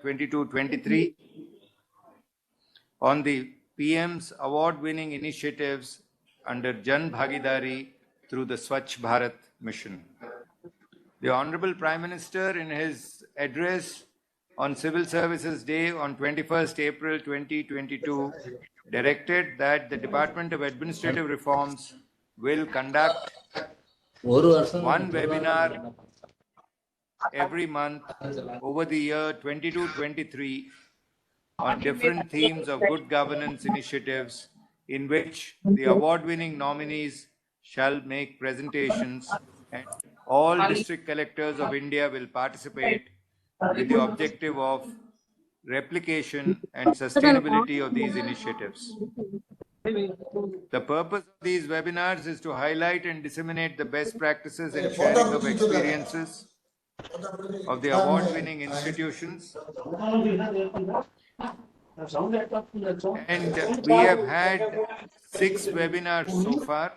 22-23 on the PM's award-winning initiatives under Jan Bhagidari through the Swachh Bharat Mission. The Honorable Prime Minister, in his address on Civil Services Day on 21st April 2022, directed that the Department of Administrative Reforms will conduct one webinar every month over the year 22-23 on different themes of good governance initiatives, in which the award-winning nominees shall make presentations, and all district collectors of India will participate with the objective of replication and sustainability of these initiatives. The purpose of these webinars is to highlight and disseminate the best practices and sharing of experiences of the award-winning institutions. And we have had 6 webinars so far.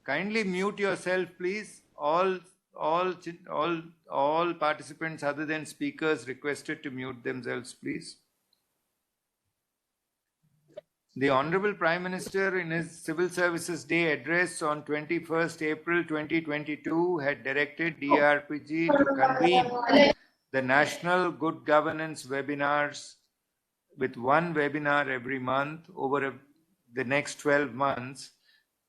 Kindly mute yourself, please. All participants other than speakers requested to mute themselves, please. The Honorable Prime Minister, in his Civil Services Day address on 21st April 2022, had directed DRPG to convene the National Good Governance webinars with one webinar every month over the next 12 months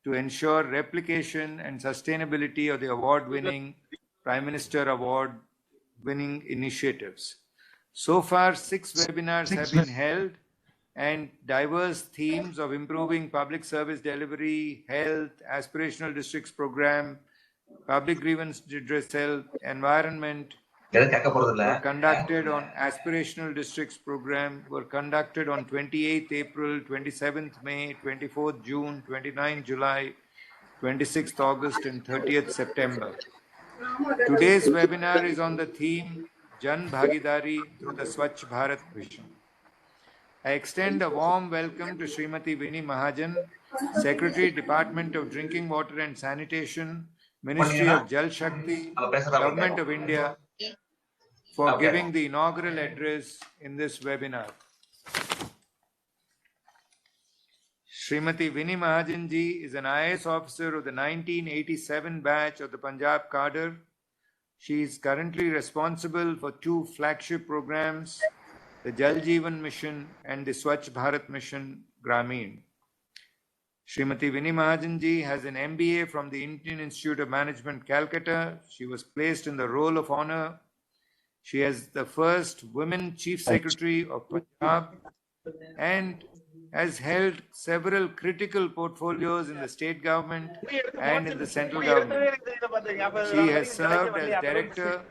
to ensure replication and sustainability of the award-winning Prime Minister Award-winning initiatives. So far, 6 webinars have been held, and diverse themes of improving public service delivery, health, aspirational districts program, public grievance redressal, environment were conducted on aspirational districts program, were conducted on 28th April, 27th May, 24th June, 29th July, 26th August, and 30th September. Today's webinar is on the theme Jan Bhagidari through the Swachh Bharat Mission. I extend a warm welcome to Srimati Vinny Mahajan, Secretary, Department of Drinking Water and Sanitation, Ministry of Jal Shakti, Government of India, for giving the inaugural address in this webinar. Srimati Vinny Mahajan ji is an IAS officer of the 1987 batch of the Punjab cadre. She is currently responsible for 2 flagship programs, the Jal Jeevan Mission and the Swachh Bharat Mission Grameen. Srimati Vinny Mahajan ji has an MBA from the Indian Institute of Management, Calcutta. She was placed in the role of honor. She is the first women Chief Secretary of Punjab and has held several critical portfolios in the state government and in the central government. She has served as Director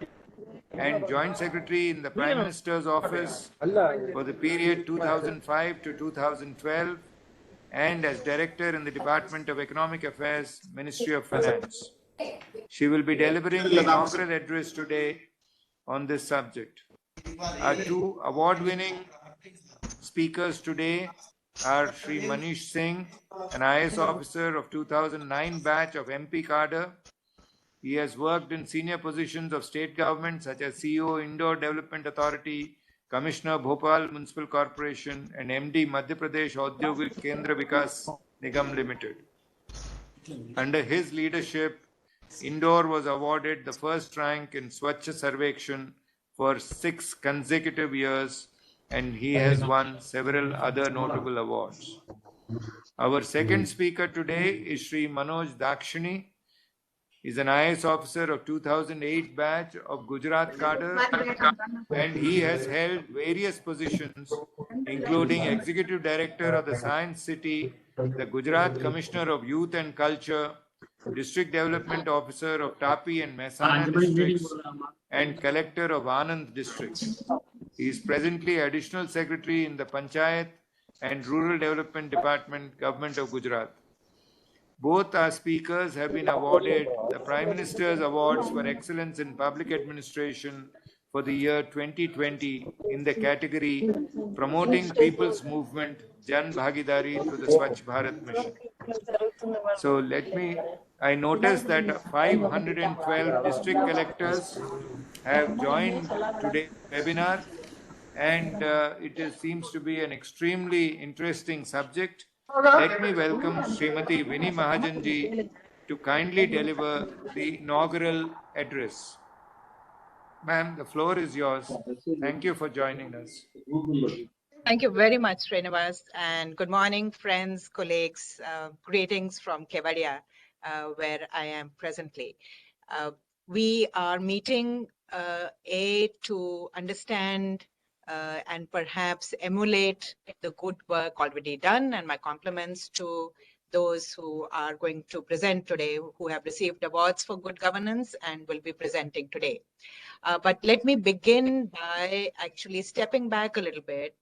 and Joint Secretary in the Prime Minister's Office for the period 2005 to 2012 and as Director in the Department of Economic Affairs, Ministry of Finance. She will be delivering the inaugural address today on this subject. Our 2 award-winning speakers today are Shri Manish Singh, an IAS officer of 2009 batch of MP cadre. He has worked in senior positions of state government such as CEO, Indore Development Authority, Commissioner, Bhopal Municipal Corporation, and MD, Madhya Pradesh Audyogik Kendra Vikas Nigam Limited. Under his leadership, Indore was awarded the first rank in Swachh Sarvekshan for 6 consecutive years, and he has won several other notable awards. Our second speaker today is Shri Manoj Dakshini. He is an IAS officer of 2008 batch of Gujarat cadre, and he has held various positions, including Executive Director of the Science City, the Gujarat Commissioner of Youth and Culture, District Development Officer of Tapi and Mehsana districts, and Collector of Anand district. He is presently Additional Secretary in the Panchayat and Rural Development Department, Government of Gujarat. Both our speakers have been awarded the Prime Minister's Awards for Excellence in Public Administration for the year 2020 in the category Promoting People's Movement Jan Bhagidari through the Swachh Bharat Mission. So I noticed that 512 district collectors have joined today's webinar, and seems to be an extremely interesting subject. Let me welcome Srimati Vini Mahajanji to kindly deliver the inaugural address. Ma'am, the floor is yours. Thank you for joining us. Thank you very much, Srinivas, and good morning, friends, colleagues. Greetings from Kevadia, where I am presently. We are meeting to understand and perhaps emulate the good work already done, and my compliments to those who are going to present today, who have received awards for good governance and will be presenting today. But let me begin by actually stepping back a little bit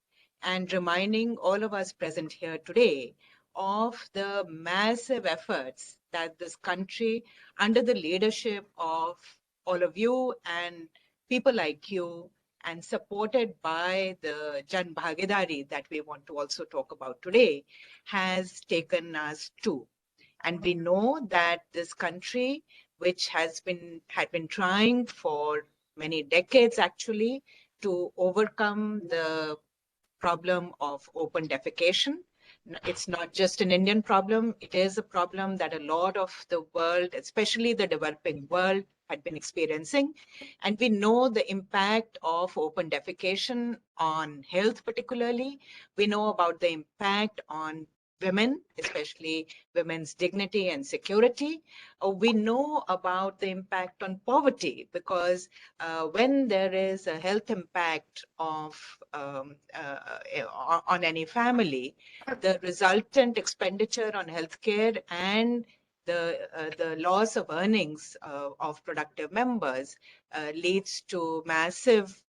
and reminding all of us present here today of the massive efforts that this country, under the leadership of all of you and people like you, and supported by the Jan Bhagidari that we want to also talk about today, has taken us to. And we know that this country, which had been trying for many decades actually to overcome the problem of open defecation. It's not just an Indian problem. It is a problem that a lot of the world, especially the developing world, had been experiencing. And we know the impact of open defecation on health particularly. We know about the impact on women, especially women's dignity and security. We know about the impact on poverty because when there is a health impact of on any family, the resultant expenditure on healthcare and the loss of earnings of productive members leads to massive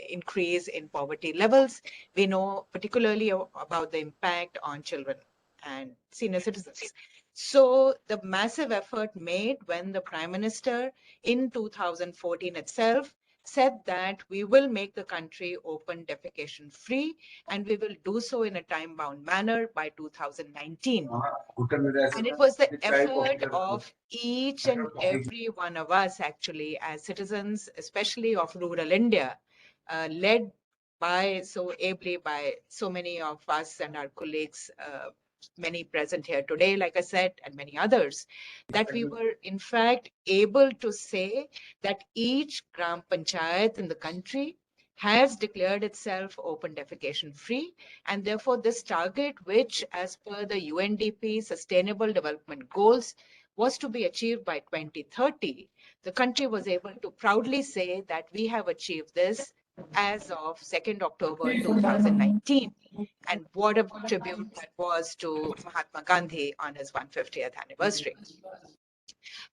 increase in poverty levels. We know particularly about the impact on children and senior citizens. So the massive effort made when the Prime Minister in 2014 itself said that we will make the country open defecation free, and we will do so in a time-bound manner by 2019. And it was the effort of each and every one of us, actually, as citizens, especially of rural India, led by so ably by so many of us and our colleagues, many present here today, like I said, and many others, that we were in fact able to say that each Gram Panchayat in the country has declared itself open defecation free. And therefore, this target, which as per the UNDP Sustainable Development Goals was to be achieved by 2030, the country was able to proudly say that we have achieved this as of 2nd October 2019. And what a tribute that was to Mahatma Gandhi on his 150th anniversary.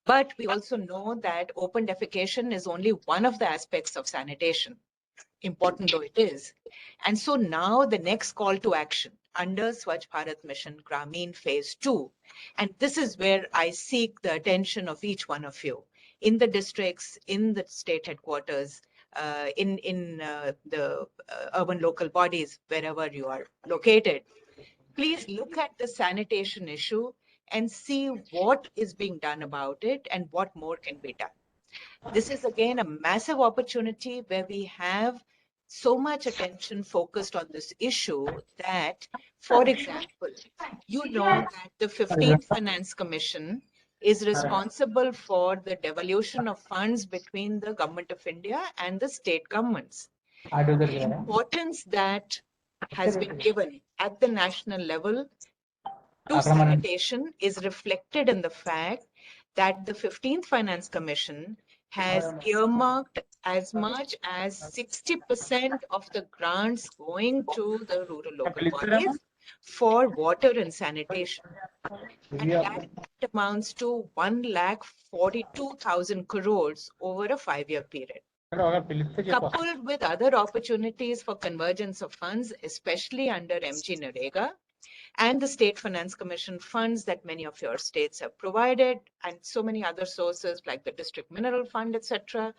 But we also know that open defecation is only one of the aspects of sanitation, important though it is. And so now the next call to action under Swachh Bharat Mission Grameen Phase 2, and this is where I seek the attention of each one of you in the districts, in the state headquarters, in the urban local bodies, wherever you are located. Please look at the sanitation issue and see what is being done about it and what more can be done. This is again a massive opportunity where we have so much attention focused on this issue that, for example, you know that the 15th Finance Commission is responsible for the devolution of funds between the Government of India and the state governments. The importance that has been given at the national level to sanitation is reflected in the fact that the 15th Finance Commission has earmarked as much as 60% of the grants going to the rural local bodies for water and sanitation. And that amounts to 1,42,000 crores over a 5-year period. Coupled with other opportunities for convergence of funds, especially under MG Narega, and the State Finance Commission funds that many of your states have provided, and so many other sources like the District Mineral Fund, etc.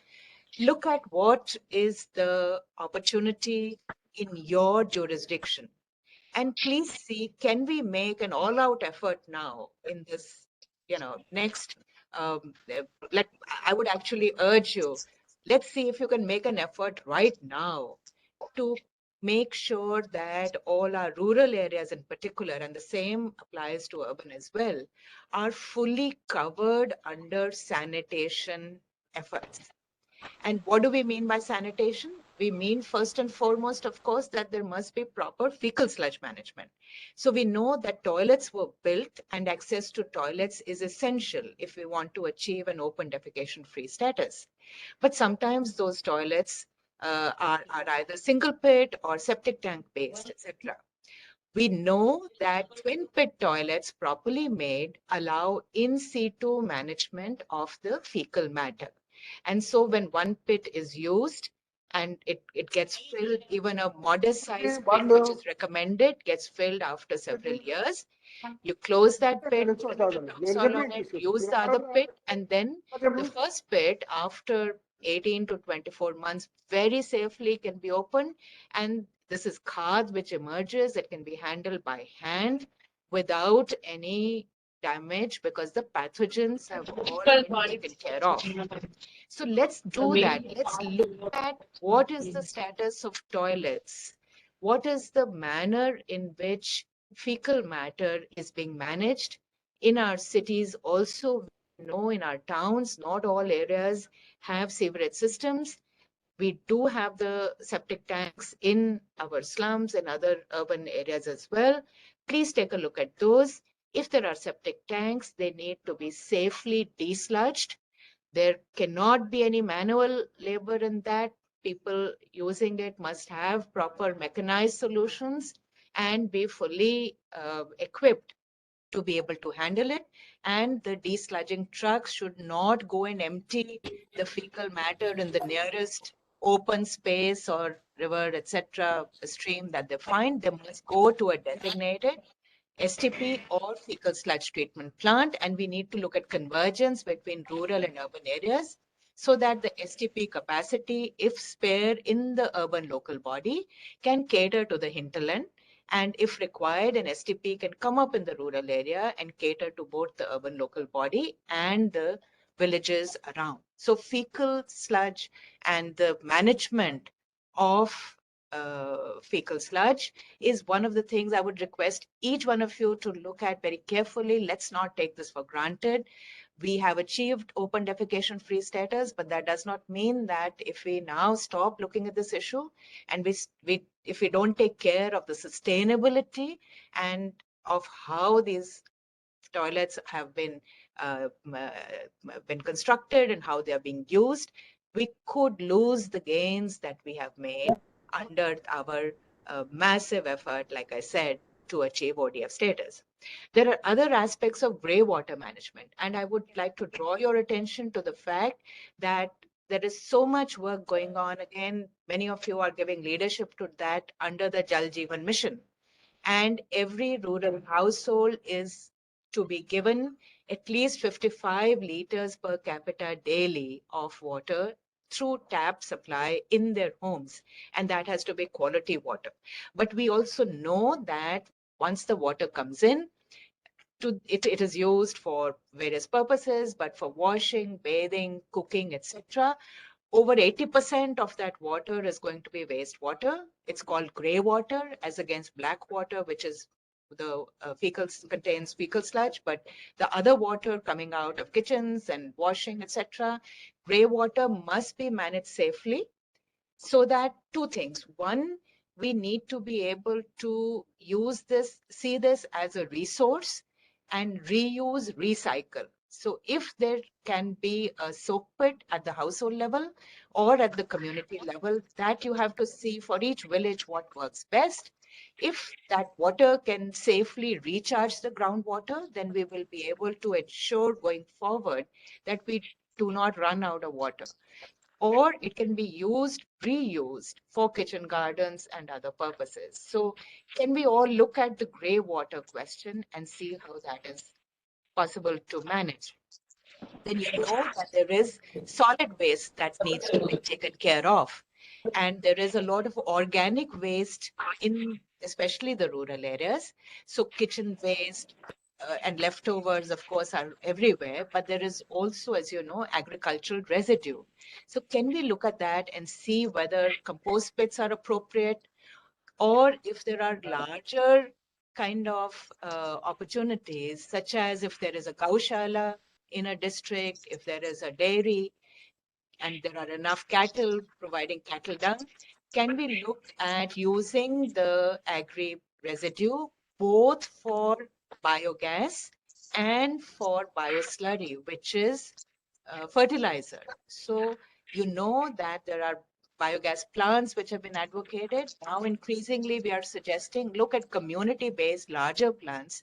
Look at what is the opportunity in your jurisdiction. And please see, can we make an all-out effort now in this, next, I would actually urge you let's see if you can make an effort right now to make sure that all our rural areas in particular, and the same applies to urban as well, are fully covered under sanitation efforts. And what do we mean by sanitation? We mean first and foremost, of course, that there must be proper fecal sludge management. So we know that toilets were built and access to toilets is essential if we want to achieve an open defecation free status. But sometimes those toilets are either single pit or septic tank based, etc. We know that twin pit toilets properly made allow in situ management of the fecal matter. And so when one pit is used and it gets filled, even a modest size pit, which is recommended, gets filled after several years, you close that pit, put a little topsoil on it, use the other pit, and then the first pit after 18 to 24 months very safely can be opened. And this is khad which emerges. It can be handled by hand without any damage because the pathogens have all been taken care of. So let's do that. Let's look at what is the status of toilets. What is the manner in which fecal matter is being managed in our cities? Also, we know in our towns, not all areas have sewerage systems. We do have the septic tanks in our slums and other urban areas as well. Please take a look at those. If there are septic tanks, they need to be safely desludged. There cannot be any manual labor in that. People using it must have proper mechanized solutions and be fully equipped to be able to handle it. And the desludging trucks should not go and empty the fecal matter in the nearest open space or river, etc., stream that they find. They must go to a designated STP or fecal sludge treatment plant, and we need to look at convergence between rural and urban areas so that the STP capacity, if spare in the urban local body, can cater to the hinterland. And if required, an STP can come up in the rural area and cater to both the urban local body and the villages around. So fecal sludge and the management of fecal sludge is one of the things I would request each one of you to look at very carefully. Let's not take this for granted. We have achieved open defecation free status, but that does not mean that if we now stop looking at this issue and if we don't take care of the sustainability and of how these toilets have been constructed and how they are being used, we could lose the gains that we have made under our massive effort, like I said, to achieve ODF status. There are other aspects of grey water management, and I would like to draw your attention to the fact that there is so much work going on. Again, many of you are giving leadership to that under the Jal Jeevan mission. And every rural household is to be given at least 55 liters per capita daily of water through tap supply in their homes, and that has to be quality water. But we also know that once the water comes in, it is used for various purposes, but for washing, bathing, cooking, etc. Over 80% of that water is going to be wastewater. It's called gray water as against black water, which is the contains fecal sludge, but the other water coming out of kitchens and washing, etc. Gray water must be managed safely so that two things. One, we need to be able to use this, see this as a resource and reuse, recycle. So if there can be a soak pit at the household level or at the community level, that you have to see for each village what works best. If that water can safely recharge the groundwater, then we will be able to ensure going forward that we do not run out of water. Or it can be used, reused for kitchen gardens and other purposes. So can we all look at the gray water question and see how that is possible to manage? Then you know that there is solid waste that needs to be taken care of. And there is a lot of organic waste in especially the rural areas. So kitchen waste, and leftovers, of course, are everywhere, but there is also, as you know, agricultural residue. So can we look at that and see whether compost pits are appropriate, or if there are larger kind of opportunities, such as if there is a gaushala in a district, if there is a dairy, and there are enough cattle providing cattle dung, can we look at using the agri residue both for biogas and for bioslurry, which is fertilizer? So you know that there are biogas plants which have been advocated. Now increasingly we are suggesting look at community-based larger plants.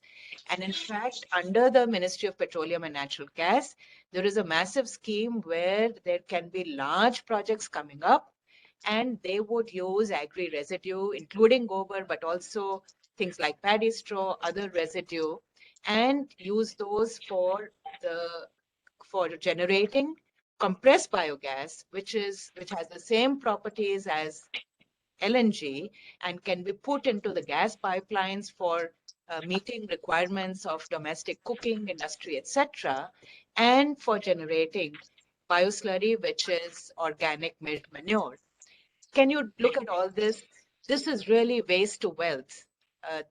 And in fact, under the Ministry of Petroleum and Natural Gas, there is a massive scheme where there can be large projects coming up, and they would use agri residue, including gobar, but also things like paddy straw, other residue, and use those for generating compressed biogas, which has the same properties as LNG and can be put into the gas pipelines for meeting requirements of domestic cooking industry, etc., and for generating bioslurry, which is organic manure. Can you look at all this? This is really waste to wealth.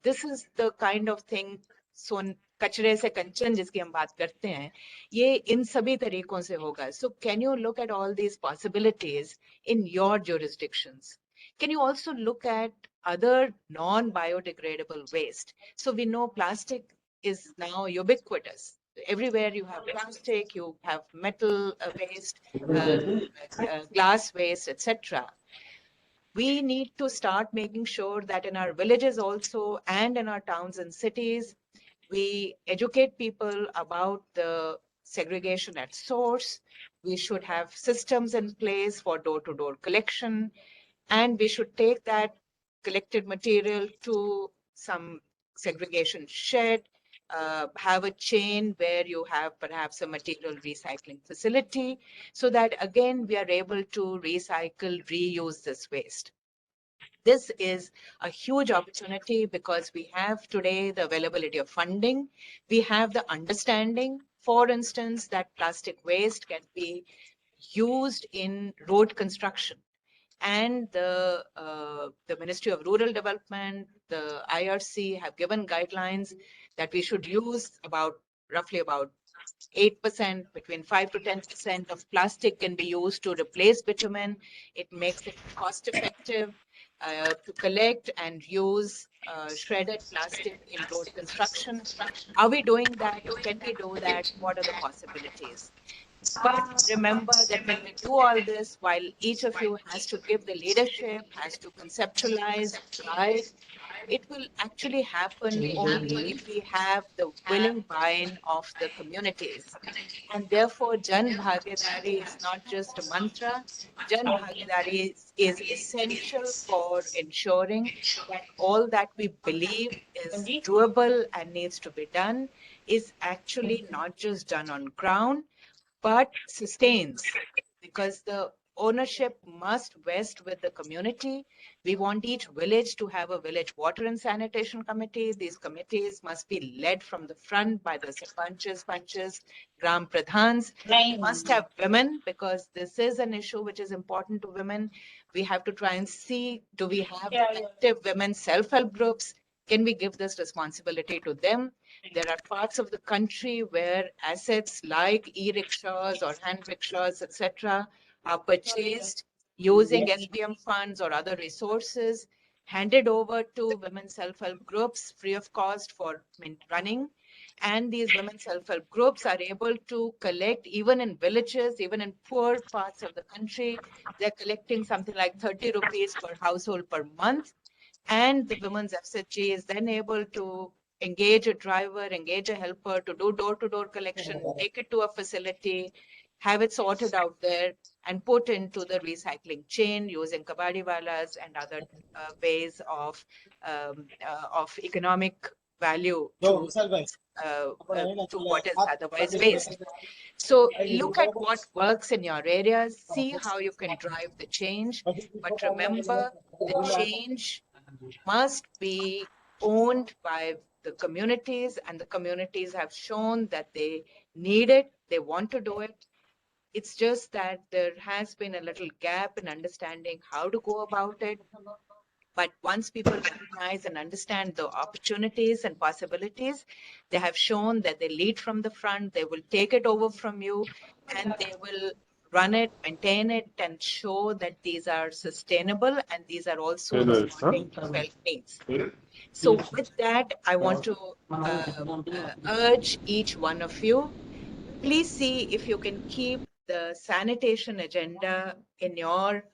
This is the kind of thing, सोन कचरे से कंचन जिसकी हम बात करते हैं, ये इन सभी तरीकों से होगा. So can you look at all these possibilities in your jurisdictions? Can you also look at other non-biodegradable waste? So we know plastic is now ubiquitous. Everywhere you have plastic, you have metal waste, glass waste, etc. We need to start making sure that in our villages also and in our towns and cities, we educate people about the segregation at source. We should have systems in place for door-to-door collection, and we should take that collected material to some segregation shed, have a chain where you have perhaps a material recycling facility, so that again we are able to recycle, reuse this waste. This is a huge opportunity because we have today the availability of funding. We have the understanding, for instance, that plastic waste can be used in road construction. And the Ministry of Rural Development, the IRC have given guidelines that we should use roughly about 8%, between 5 to 10% of plastic can be used to replace bitumen. It makes it cost effective to collect and use shredded plastic in road construction. Are we doing that? Can we do that? What are the possibilities? But remember that when we do all this, while each of you has to give the leadership, has to conceptualize, guide, it will actually happen only if we have the willing buy-in of the communities. And therefore, Jan Bhagidari is not just a mantra. Jan Bhagidari is essential for ensuring that all that we believe is doable and needs to be done is actually not just done on ground, but sustains, because the ownership must vest with the community. We want each village to have a village water and sanitation committee. These committees must be led from the front by the sarpanches, panches, gram pradhans. We must have women, because this is an issue which is important to women. We have to try and see, do we have active women self-help groups? Can we give this responsibility to them? There are parts of the country where assets like e-rickshaws or hand rickshaws, etc., are purchased using SBM funds or other resources, handed over to women self-help groups free of cost for running. And these women self-help groups are able to collect, even in villages, even in poor parts of the country, they're collecting something like 30 rupees per household per month. And the women's FSG is then able to engage a driver, engage a helper to do door-to-door collection, take it to a facility, have it sorted out there, and put into the recycling chain using kabadiwalas and other ways of economic value to what is otherwise waste. So look at what works in your areas, see how you can drive the change, but remember the change must be owned by the communities, and the communities have shown that they need it, they want to do it. It's just that there has been a little gap in understanding how to go about it. But once people recognize and understand the opportunities and possibilities, they have shown that they lead from the front, they will take it over from you, and they will run it, maintain it, and show that these are sustainable and these are also responding to felt needs. So with that, I want to urge each one of you, please see if you can keep the sanitation agenda in your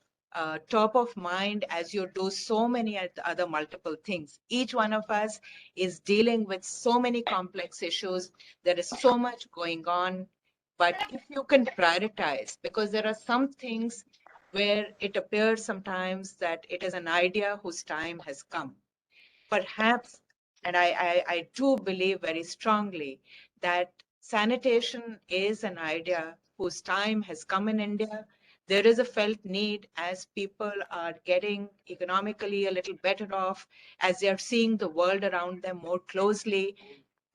top of mind as you do so many other multiple things. Each one of us is dealing with so many complex issues. There is so much going on. But if you can prioritize, because there are some things where it appears sometimes that it is an idea whose time has come. Perhaps, and I do believe very strongly that sanitation is an idea whose time has come in India. There is a felt need as people are getting economically a little better off, as they are seeing the world around them more closely.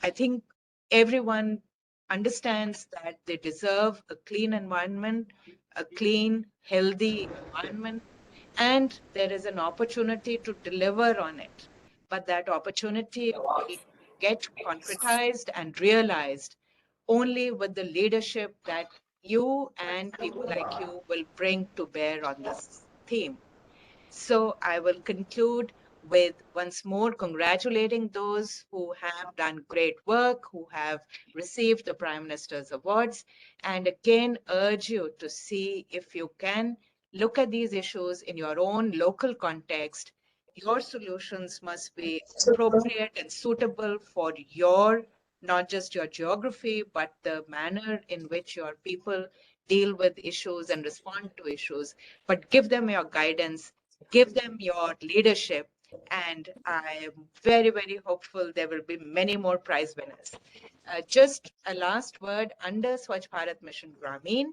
I think everyone understands that they deserve a clean environment, a clean, healthy environment, and there is an opportunity to deliver on it. But that opportunity will get concretized and realized only with the leadership that you and people like you will bring to bear on this theme. So I will conclude with once more congratulating those who have done great work, who have received the Prime Minister's awards, and again urge you to see if you can look at these issues in your own local context. Your solutions must be appropriate and suitable for your, not just your geography, but the manner in which your people deal with issues and respond to issues. But give them your guidance, give them your leadership, and I am very, very hopeful there will be many more prize winners. Just a last word, under Swachh Bharat Mission Gramin,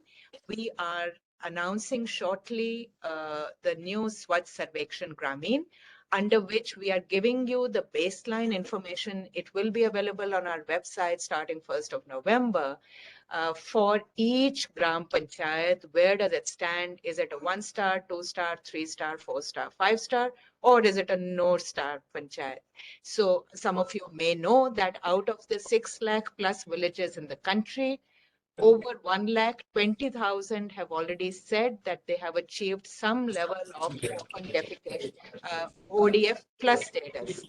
we are announcing shortly the new Swachh Sarvekshan Gramin, under which we are giving you the baseline information. It will be available on our website starting 1st of November. For each Gram Panchayat, where does it stand? Is it a 1-star, 2-star, 3-star, 4-star, 5-star, or is it a no-star Panchayat? So some of you may know that out of the 6 lakh plus villages in the country, over 1,20,000 have already said that they have achieved some level of open defecation, ODF plus status.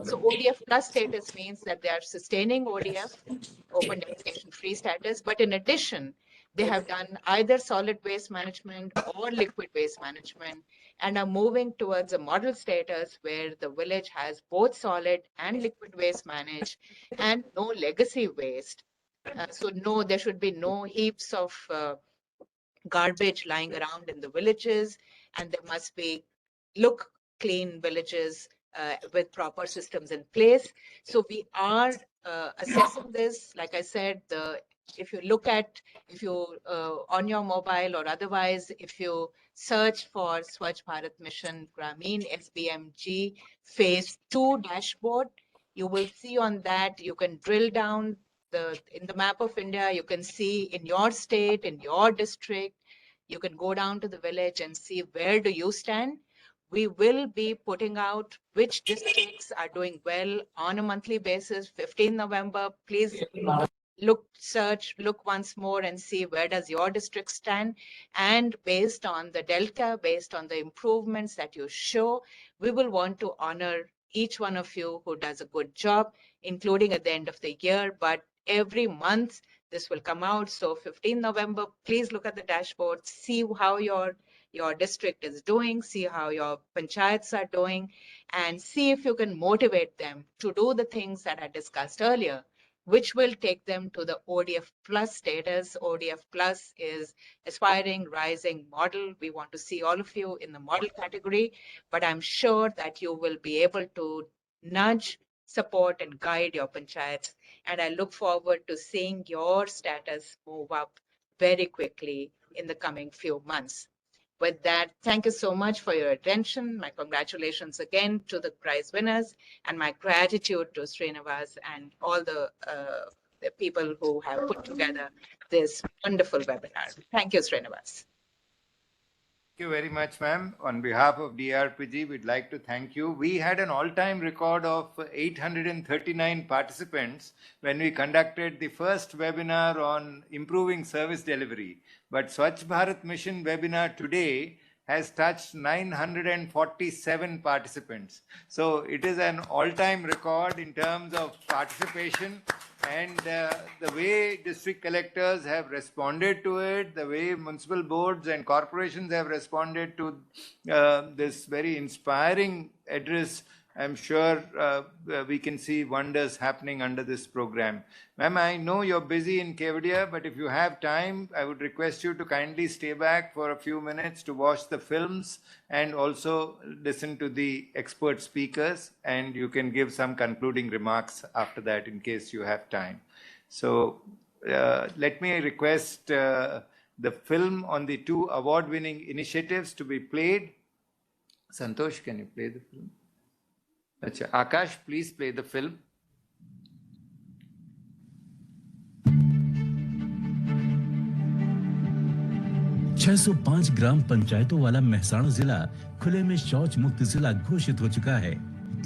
So ODF plus status means that they are sustaining ODF, open defecation free status, but in addition, they have done either solid waste management or liquid waste management and are moving towards a model status where the village has both solid and liquid waste managed and no legacy waste. So no, there should be no heaps of garbage lying around in the villages, and there must be look clean villages with proper systems in place. So we are assessing this. Like I said, if you look at, if you on your mobile or otherwise, if you search for Swachh Bharat Mission Gramin SBMG Phase 2 dashboard, you will see on that, you can drill down in the map of India, you can see in your state, in your district, you can go down to the village and see where do you stand. We will be putting out which districts are doing well on a monthly basis. 15 November, please look once more and see where does your district stand. And based on the delta, based on the improvements that you show, we will want to honor each one of you who does a good job, including at the end of the year. But every month, this will come out. So 15 November, please look at the dashboard, see how your district is doing, see how your panchayats are doing, and see if you can motivate them to do the things that I discussed earlier, which will take them to the ODF plus status. ODF plus is aspiring rising model. We want to see all of you in the model category, but I'm sure that you will be able to nudge, support, and guide your panchayats. And I look forward to seeing your status move up very quickly in the coming few months. With that, thank you so much for your attention. My congratulations again to the prize winners, and my gratitude to Srinivas and all the people who have put together this wonderful webinar. Thank you, Srinivas. Thank you very much, ma'am. On behalf of DRPG, we'd like to thank you. We had an all-time record of 839 participants when we conducted the first webinar on improving service delivery. But Swachh Bharat Mission webinar today has touched 947 participants. So it is an all-time record in terms of participation, and the way district collectors have responded to it, the way municipal boards and corporations have responded to this very inspiring address, I'm sure we can see wonders happening under this program. Ma'am, I know you're busy in Kevadia, but if you have time, I would request you to kindly stay back for a few minutes to watch the films and also listen to the expert speakers, and you can give some concluding remarks after that in case you have time. So let me request the film on the two award-winning initiatives to be played. Santosh, can you play the film? Achha, Akash, please play the film. छह 605 ग्राम पंचायतों वाला मेहसाणा जिला खुले में शौच मुक्त जिला घोषित हो चुका है।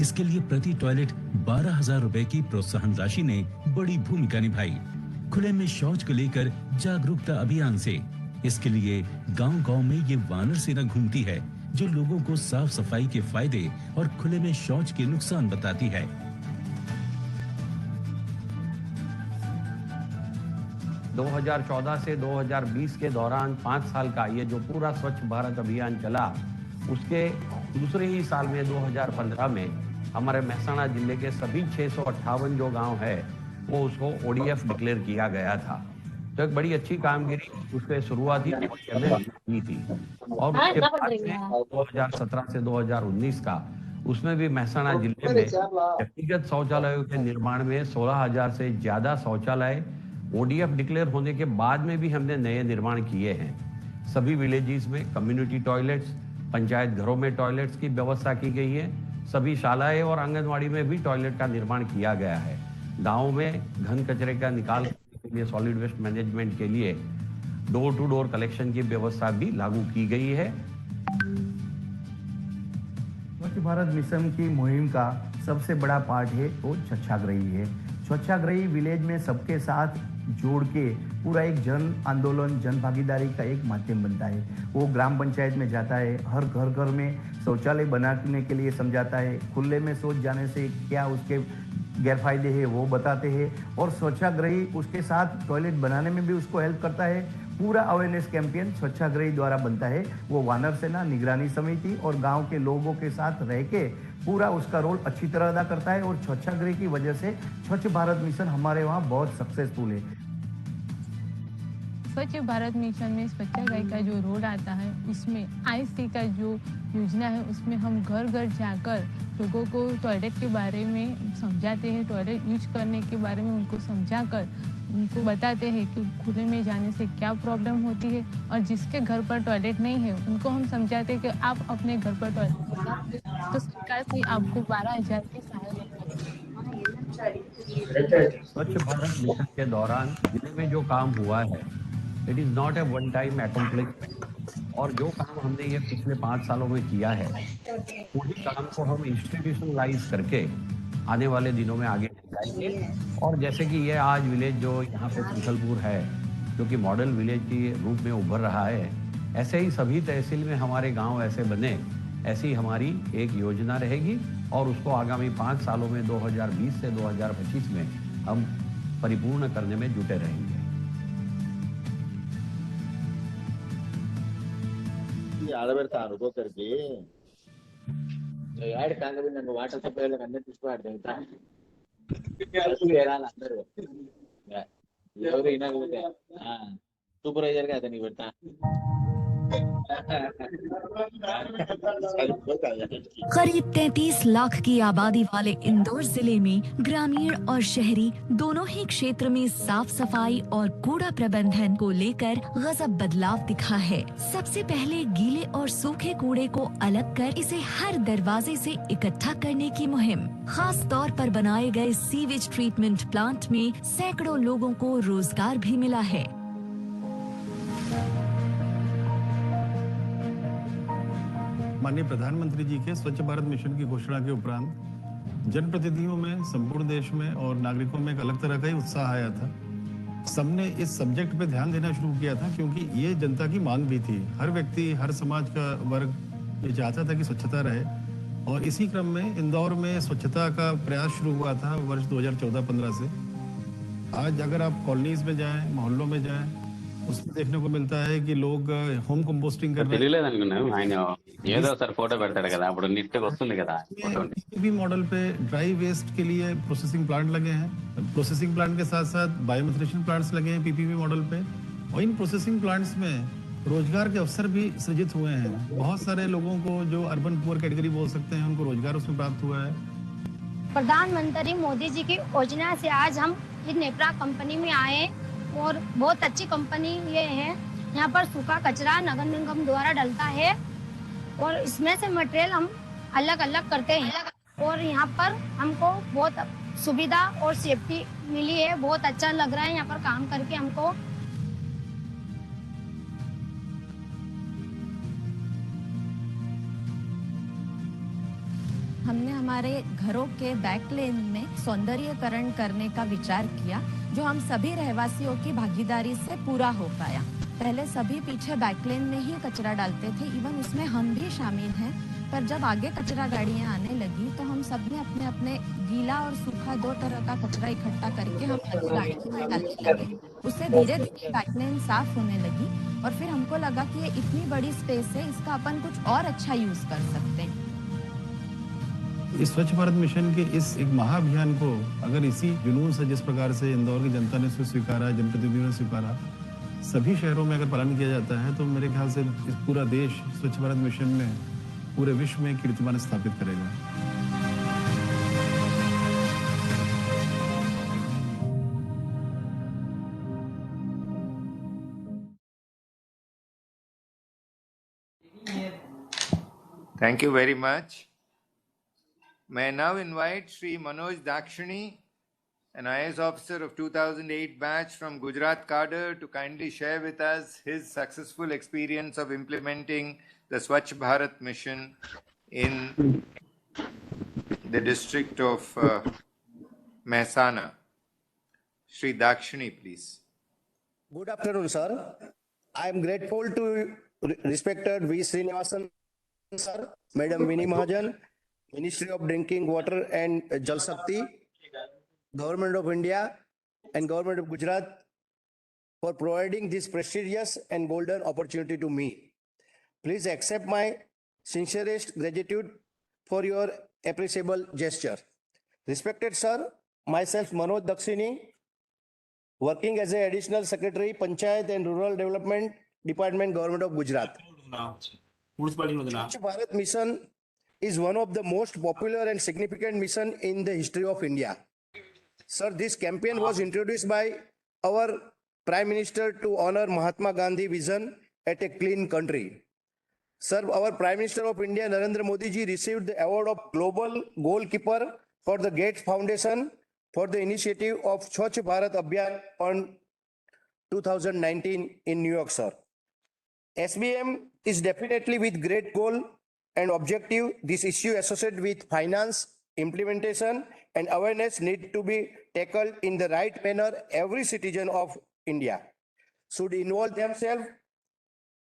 इसके लिए प्रति टॉयलेट 12,000 रुपए की प्रोत्साहन राशि ने बड़ी भूमिका निभाई। खुले में शौच को लेकर जागरूकता अभियान से इसके लिए गांव-गांव में ये वानर सेना घूमती है, जो लोगों को साफ सफाई के फायदे और खुले में शौच के नुकसान बताती है। 2014 से 2020 के दौरान 5 साल का ये जो पूरा स्वच्छ भारत अभियान चला, उसके दूसरे ही साल में 2015 में हमारे मेहसाणा जिले के सभी 658 जो गांव है वो उसको ODF डिक्लेयर किया गया था। तो एक बड़ी अच्छी कामगिरी उसके शुरुआती की थी और उसके बाद में 2017 से 2019 का उसमें भी मेहसाणा जिले में व्यक्तिगत शौचालयों के निर्माण में 16,000 से ज्यादा शौचालय ODF डिक्लेयर होने के बाद में भी हमने नए निर्माण किए हैं। सभी विलेजेस में कम्युनिटी टॉयलेट्स, पंचायत घरों में टॉयलेट्स की व्यवस्था की गई है। सभी शालाएं और आंगनवाड़ी में भी टॉयलेट का निर्माण किया गया है। गाँव में घन कचरे का निकाल के लिए सॉलिड वेस्ट मैनेजमेंट के लिए डोर टू डोर कलेक्शन की व्यवस्था भी लागू की गई है। स्वच्छ भारत मिशन की मुहिम का सबसे बड़ा पार्ट है वो स्वच्छाग्रही है। स्वच्छाग्रही विलेज में सबके साथ जोड़ के पूरा एक जन आंदोलन, जन भागीदारी का एक माध्यम बनता है। वो ग्राम पंचायत में जाता है, हर घर घर में शौचालय बनाने के लिए समझाता है, खुले में शौच जाने से क्या उसके गैरफायदे हैं वो बताते हैं, और स्वच्छाग्रही उसके साथ टॉयलेट बनाने में भी उसको हेल्प करता है। पूरा अवेयरनेस कैंपेन स्वच्छाग्रही द्वारा बनता है। वो वानर सेना, निगरानी समिति और गांव के लोगों के साथ रह के पूरा उसका रोल अच्छी तरह अदा करता है, और स्वच्छाग्रही की वजह से स्वच्छ भारत मिशन हमारे वहाँ बहुत सक्सेसफुल है। स्वच्छ भारत मिशन में स्वच्छाग्रही का जो रोल आता है, उसमें IC का जो योजना है उसमें हम घर घर जाकर लोगों को टॉयलेट के बारे में समझाते हैं, टॉयलेट यूज करने के बारे में उनको समझाकर उनको बताते हैं कि खुले में जाने से क्या प्रॉब्लम होती है, और जिसके घर पर टॉयलेट नहीं है उनको हम समझाते हैं कि आप अपने घर पर टॉयलेट बनाते हैं तो सरकार से आपको 12,000 की सहायता मिलेगी। स्वच्छ भारत मिशन के दौरान जिले में जो काम हुआ है, it is not a one time accomplishment, और जो काम हमने ये पिछले 5 सालों में किया है उसी काम को हम इंस्टीट्यूशनलाइज करके आने वाले दिनों में आगे जाएंगे। और जैसे कि ये आज विलेज जो यहाँ पे संखलपुर है, जो कि मॉडल विलेज के रूप में उभर रहा है, ऐसे ही सभी तहसील में हमारे गांव ऐसे बने, ऐसी हमारी एक योजना रहेगी, और उसको आगामी 5 सालों में 2020 से 2025 में हम परिपूर्ण करने में जुटे रहेंगे। ఆడబెడతా అనుకోకరికి యాడ్ కాంగబి నన్ను వాట్సాప్ లో అన్నీ తీసుకురాడు అందరూ ఎవరు వినకపోతే సూపర్వైజర్ గా అతనికి పెడతా करीब 33 लाख की आबादी वाले इंदौर जिले में ग्रामीण और शहरी दोनों ही क्षेत्र में साफ सफाई और कूड़ा प्रबंधन को लेकर गजब बदलाव दिखा है। सबसे पहले गीले और सूखे कूड़े को अलग कर इसे हर दरवाजे से इकट्ठा करने की मुहिम। खास तौर पर बनाए गए सीवेज ट्रीटमेंट प्लांट में सैकड़ों लोगों को रोजगार भी मिला है। माननीय प्रधानमंत्री जी के स्वच्छ भारत मिशन की घोषणा के उपरांत जनप्रतिनिधियों में, संपूर्ण देश में और नागरिकों में एक अलग तरह का ही उत्साह आया था। सबने इस सब्जेक्ट पे ध्यान देना शुरू किया था क्योंकि ये जनता की मांग भी थी। हर व्यक्ति, हर समाज का वर्ग ये चाहता था कि स्वच्छता रहे और इसी क्रम में इंदौर में स्वच्छता का प्रयास शुरू हुआ था वर्ष 2014-15 से। आज अगर आप कॉलोनीज में जाएं, मोहल्लों में जाएं, उसमें देखने को मिलता है कि लोग होम कंपोस्टिंग कर रहे हैं। ఏదో సార్ ఫోటో పెడతాడు కదా అప్పుడు నీట్గా వస్తుంది కదా ఫోటో पीपीपी मॉडल पे ड्राई वेस्ट के लिए प्रोसेसिंग प्लांट लगे हैं। प्रोसेसिंग प्लांट के साथ साथ बायोमेथिनेशन प्लांट्स लगे हैं पीपीपी मॉडल पे और इन प्रोसेसिंग प्लांट्स में रोजगार के अवसर भी सृजित हुए हैं। बहुत सारे लोगों को जो अर्बन पुअर कैटेगरी बोल सकते हैं उनको रोजगार उसमें प्राप्त हुआ है। प्रधानमंत्री मोदी जी की योजना से आज हम इस नेप्रा कंपनी में आए और बहुत अच्छी कंपनी ये है। यहाँ पर सूखा कचरा नगर निगम द्वारा डलता है और इसमें से मटेरियल हम अलग अलग करते हैं और यहाँ पर हमको बहुत सुविधा और सेफ्टी मिली है। बहुत अच्छा लग रहा है यहाँ पर काम करके हमको। हमने हमारे घरों के बैकलेन में सौंदर्यीकरण करने का विचार किया, जो हम सभी रहवासियों की भागीदारी से पूरा हो पाया। पहले सभी पीछे बैकलेन में ही कचरा डालते थे, इवन उसमें हम भी शामिल हैं। पर जब आगे कचरा गाड़ियां आने लगी तो हम सब ने अपने अपने गीला और सूखा दो तरह का कचरा इकट्ठा करके हम अपनी गाड़ी में डालने लगे। उससे धीरे धीरे बैकलेन साफ होने लगी और फिर हमको लगा कि ये इतनी बड़ी स्पेस है, इसका अपन कुछ और अच्छा यूज कर सकते हैं। इस स्वच्छ भारत मिशन के इस एक महाअभियान को अगर इसी जुनून से जिस प्रकार से इंदौर की जनता ने स्वीकारा, जनप्रतिनिधियों ने स्वीकारा, सभी शहरों में अगर पालन किया जाता है तो मेरे ख्याल से इस पूरा देश स्वच्छ भारत मिशन में पूरे विश्व में कीर्तिमान स्थापित करेगा। Thank you very much. May I now invite Shri Manoj Dakshini, an IAS officer of 2008 batch from Gujarat cadre, to kindly share with us his successful experience of implementing the Swachh Bharat Mission in the district of Mehsana. Shri Dakshini, please. Good afternoon, sir. I am grateful to respected V. Srinivasan, sir, Madam Vinny Mahajan, Ministry of Drinking Water and Jal Shakti, Government of India and Government of Gujarat for providing this prestigious and golden opportunity to me. Please accept my sincerest gratitude for your appreciable gesture. Respected sir, myself Manoj Dakshini, working as an additional secretary, Panchayat and Rural Development Department, Government of Gujarat. Swachh Bharat Mission is one of the most popular and significant mission in the history of India. Sir, this campaign was introduced by our Prime Minister to honor Mahatma Gandhi vision at a clean country. Sir, our Prime Minister of India, Narendra Modi ji, received the award of Global Goalkeeper for the Gates Foundation for the initiative of Swachh Bharat Abhiyan on 2019 in New York, sir. SBM is definitely with great goal and objective. This issue associated with finance, implementation and awareness need to be tackled in the right manner. Every citizen of India should involve themselves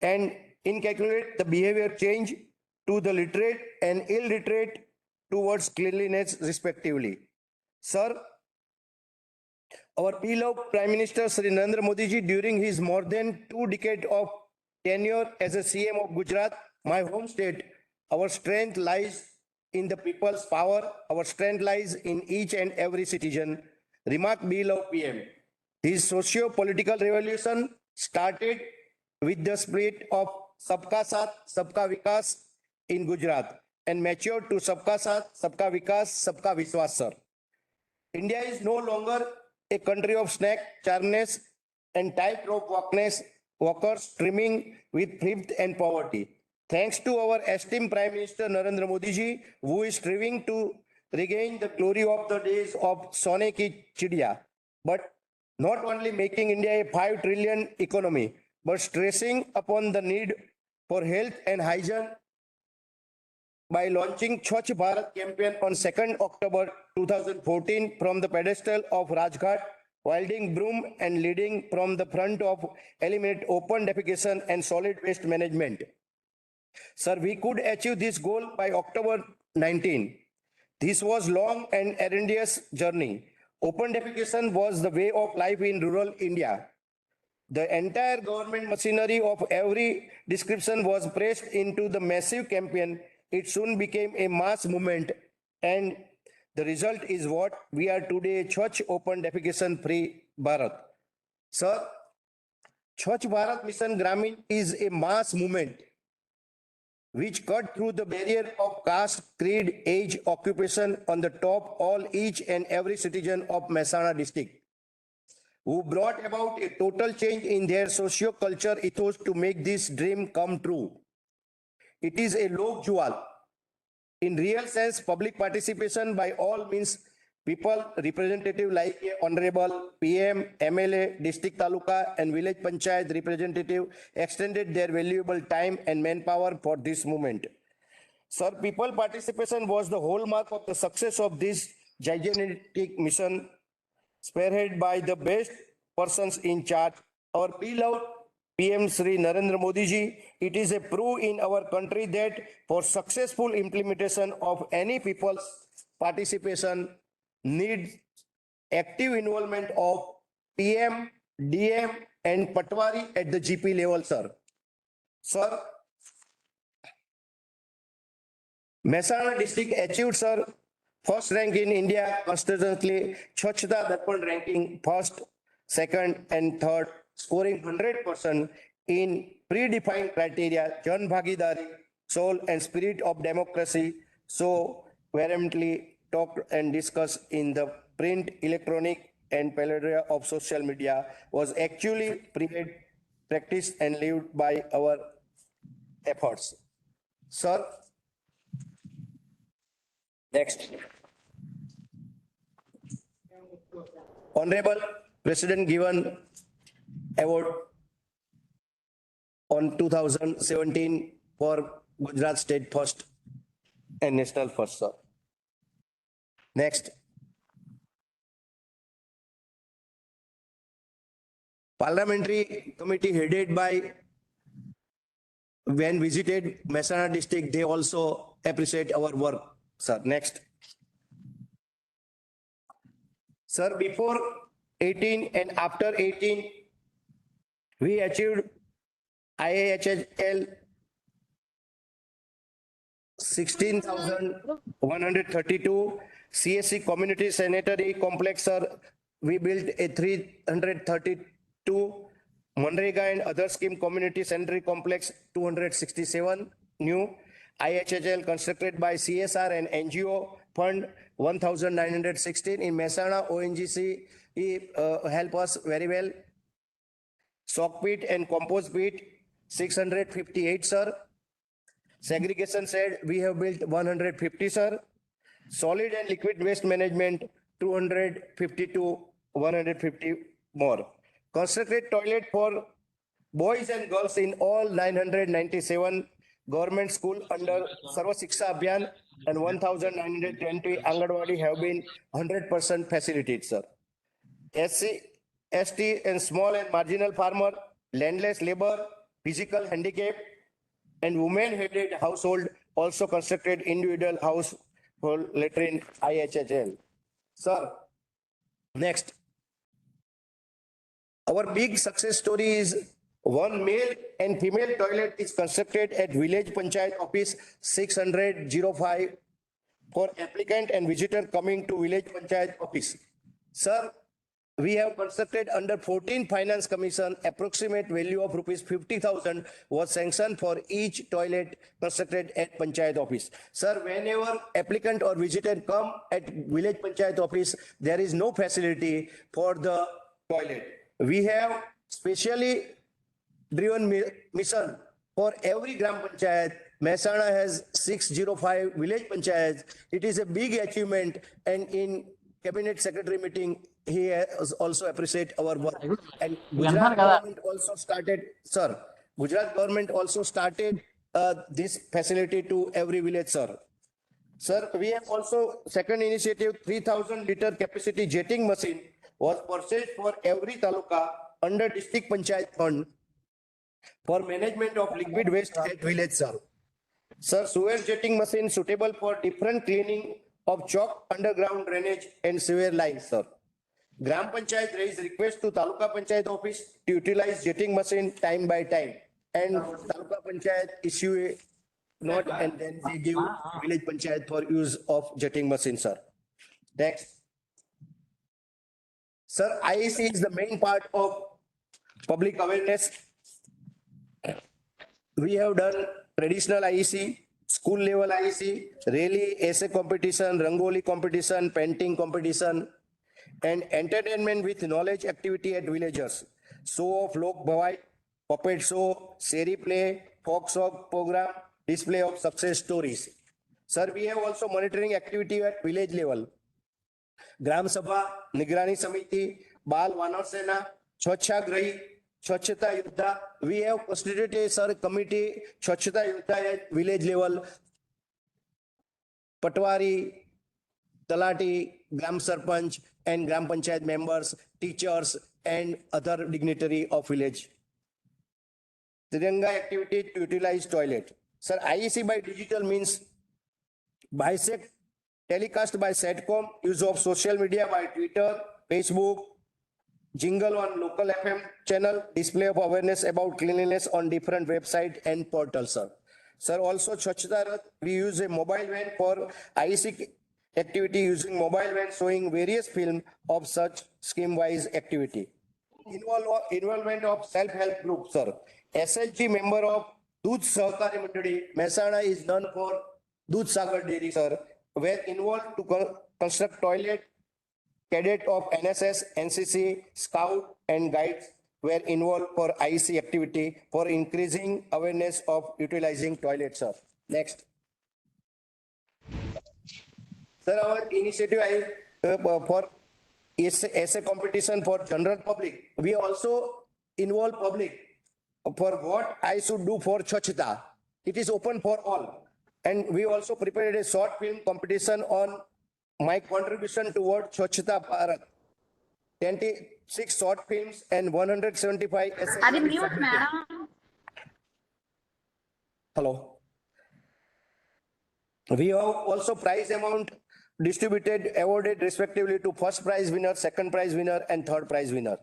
and inculcate the behavior change to the literate and illiterate towards cleanliness respectively. Sir, our beloved Prime Minister Shri Narendra Modi ji, during his more than 2 decades of tenure as a CM of Gujarat, my home state, our strength lies in the people's power. Our strength lies in each and every citizen. Remark beloved PM. His socio-political revolution started with the spirit of Sabka Saath, Sabka Vikas in Gujarat and matured to Sabka Saath, Sabka Vikas, Sabka Vishwas, sir. India is no longer a country of snack charmness and tightrope walkers streaming with thrift and poverty. Thanks to our esteemed Prime Minister Narendra Modi ji, who is striving to regain the glory of the days of Sone Ki Chidiya, but not only making India a 5 trillion economy, but stressing upon the need for health and hygiene by launching Swachh Bharat campaign on 2nd October 2014 from the pedestal of Rajghat, wielding broom and leading from the front of eliminate open defecation and solid waste management. Sir, we could achieve this goal by October 19. This was long and arduous journey. Open defecation was the way of life in rural India. The entire government machinery of every description was pressed into the massive campaign. It soon became a mass movement, and the result is what we are today, Swachh Open Defecation Free Bharat. Sir, Swachh Bharat Mission Gramin is a mass movement which cut through the barrier of caste, creed, age, occupation on the top all each and every citizen of Mehsana district, who brought about a total change in their socio-culture ethos to make this dream come true. It is a lok jwal. In real sense, public participation by all means, people, representative like Honorable PM, MLA, District Taluka and Village Panchayat representative extended their valuable time and manpower for this movement. Sir, people participation was the hallmark of the success of this gigantic mission, spearheaded by the best persons in charge, our beloved PM Sri Narendra Modi ji. It is a proof in our country that for successful implementation of any people's participation needs active involvement of PM, DM and Patwari at the GP level, sir. Sir, Mehsana district achieved, sir, first rank in India consistently, Swachhta Darpan ranking first, second and third, scoring 100% in predefined criteria, Jan Bhagidari, soul and spirit of democracy, so vehemently talked and discussed in the print, electronic and plethora of social media was actually practiced and lived by our efforts. Sir, next. Honorable President given award on 2017 for Gujarat State First and National First, sir. Next. Parliamentary committee headed by, when visited Mehsana district, they also appreciate our work, sir. Next. Sir, before 18 and after 18, we achieved IAHL 16,132, CSC Community Sanitary Complex, sir. We built a 332, Manrega and other scheme community sanitary complex 267 new, IHHL constructed by CSR and NGO fund 1,916 in Mehsana. ONGC help us very well. Sock pit and compost pit 658, sir. Segregation shed we have built 150, sir. Solid and liquid waste management 252, 150 more. Constructed toilet for boys and girls in all 997 government school under Sarva Shiksha Abhiyan, and 1,920 Anganwadi have been 100% facilitated, sir. SC, ST and small and marginal farmer, landless labor, physical handicap and women-headed household also constructed individual household latrine IHHL. Sir, next. Our big success story is one male and female toilet is constructed at Village Panchayat Office 600-05 for applicant and visitor coming to Village Panchayat Office. Sir, we have constructed under 14 Finance Commission, approximate value of rupees 50,000 was sanctioned for each toilet constructed at Panchayat office. Sir, whenever applicant or visitor come at village Panchayat office, there is no facility for the toilet. We have specially driven mission for every Gram Panchayat. Mehsana has 605 village panchayats. It is a big achievement, and in Cabinet Secretary meeting, he has also appreciate our work. And Gujarat government also started, sir, Gujarat government also started this facility to every village, sir. Sir, we have also second initiative, 3,000 liter capacity jetting machine was purchased for every taluka under district panchayat fund for management of liquid waste at village, sir. Sir, sewer jetting machine suitable for different cleaning of chalk, underground drainage and sewer lines, sir. Gram Panchayat raised request to Taluka Panchayat office to utilize jetting machine time by time. And Taluka Panchayat issue a note and then they give village Panchayat for use of jetting machine, sir. Next. Sir, IEC is the main part of public awareness. We have done traditional IEC, school level IEC, rally, essay competition, rangoli competition, painting competition, and entertainment with knowledge activity at villagers. Show of lok bhavai, puppet show, seri play, folk song program, display of success stories. Sir, we have also monitoring activity at village level. Gram Sabha, Nigrani Samiti, Bal Vanar Sena, Swachhagrahi, Swachhata Yuddha. We have constituted a sir committee, Swachhata Yuddha at village level. Patwari, Talati, Gram Sarpanch and Gram Panchayat members, teachers and other dignitary of village. Tiranga activity to utilize toilet. Sir, IEC by digital means bisect, telecast by Satcom, use of social media by Twitter, Facebook, jingle on local FM channel, display of awareness about cleanliness on different website and portals, sir. Sir, also Swachhata Rath, we use a mobile van for IEC activity using mobile van showing various film of such scheme-wise activity. Involvement of self-help group, sir. SLG member of Dudh Sahakari Mandali, Mehsana is done for Dudh Sagar Dairy, sir, were involved to construct toilet. Cadet of NSS, NCC, Scout and Guides were involved for IEC activity for increasing awareness of utilizing toilets, sir. Next. Sir, our initiative for essay competition for general public. We also involve public for what I should do for Swachhata. It is open for all. And we also prepared a short film competition on my contribution toward Swachhata Bharat. 26 short films and 175 essays. Are you mute, madam? Hello. We have also prize amount distributed, awarded respectively to first prize winner, second prize winner and third prize winner.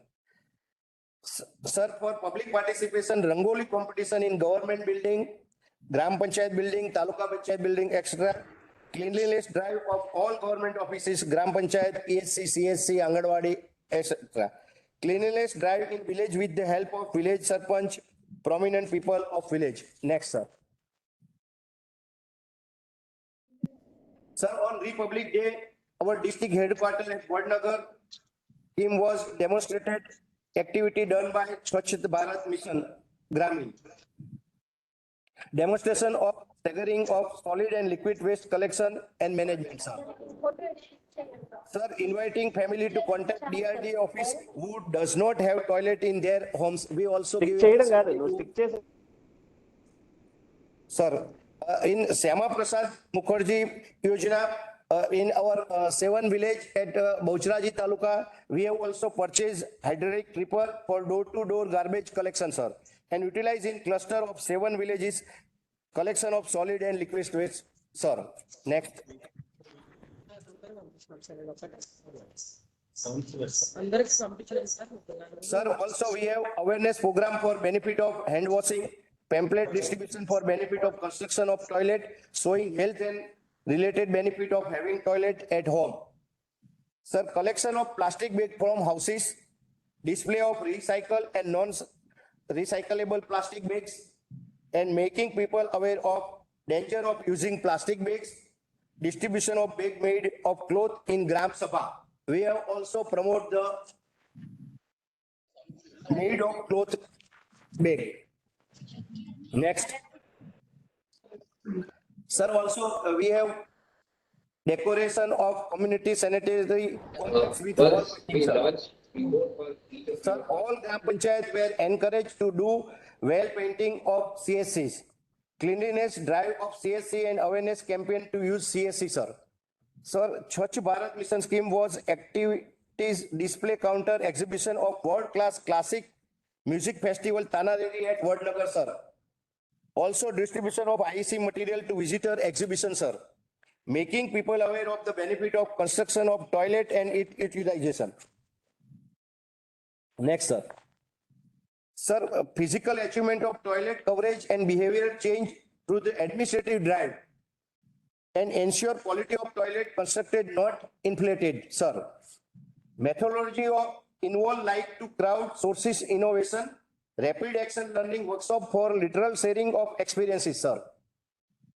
Sir, for public participation, Rangoli competition in government building, Gram Panchayat building, Taluka Panchayat building, etc. Cleanliness drive of all government offices, Gram Panchayat, PSC, CSC, Angadwadi, etc. Cleanliness drive in village with the help of village sarpanch, prominent people of village. Next, sir. Sir, on Republic Day, our district headquarters at Vadnagar team was demonstrated activity done by Swachh Bharat Mission, Gramin. Demonstration of staggering of solid and liquid waste collection and management, sir. Sir, inviting family to contact DRD office who does not have toilet in their homes. We also give sir, in Syama Prasad Mukherjee Yojana, in our 7 village at Bauchraji Taluka, we have also purchased hydraulic tripper for door-to-door garbage collection, sir, and utilize in cluster of 7 villages collection of solid and liquid waste, sir. Next. Sir, also we have awareness program for benefit of hand washing, pamphlet distribution for benefit of construction of toilet, showing health and related benefit of having toilet at home. Sir, collection of plastic bag from houses, display of recycle and non-recyclable plastic bags, and making people aware of danger of using plastic bags, distribution of bag made of cloth in Gram Sabha. We have also promoted the made of cloth bag. Next. Sir, also we have decoration of community sanitary complex with wall painting, sir. Sir, all Gram Panchayats were encouraged to do wall painting of CSCs. Cleanliness drive of CSC and awareness campaign to use CSC, sir. Sir, Swachh Bharat Mission scheme was activities display counter exhibition of world-class classic music festival Tanareri at Vadnagar, sir. Also distribution of IEC material to visitor exhibition, sir. Making people aware of the benefit of construction of toilet and its utilization. Next, sir. Sir, physical achievement of toilet coverage and behavior change through the administrative drive and ensure quality of toilet constructed, not inflated, sir. Methodology of involve like to crowd sources innovation, rapid action learning workshop for literal sharing of experiences, sir.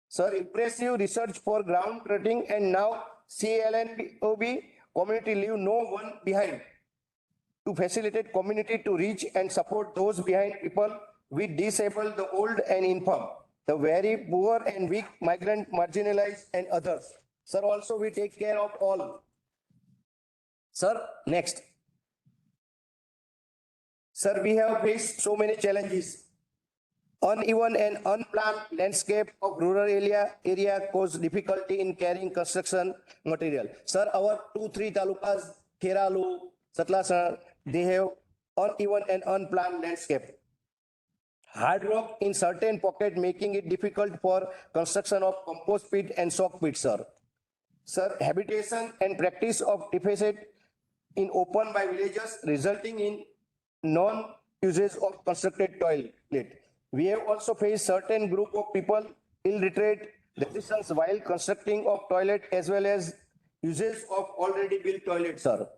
Sir, impressive research for ground cutting and now CLNOB community leave no one behind to facilitate community to reach and support those behind people with disabled, the old and infirm, the very poor and weak, migrant, marginalized and others. Sir, also we take care of all. Sir, next. Sir, we have faced so many challenges. Uneven and unplanned landscape of rural area cause difficulty in carrying construction material. Sir, our 2-3 talukas, Kheralu, Satlasana, they have uneven and unplanned landscape. Hard rock in certain pocket making it difficult for construction of compost pit and sock pit, sir. Sir, habitation and practice of deficit in open by villagers resulting in non-usage of constructed toilet. We have also faced certain group of people illiterate resistance while constructing of toilet as well as usage of already built toilets, sir.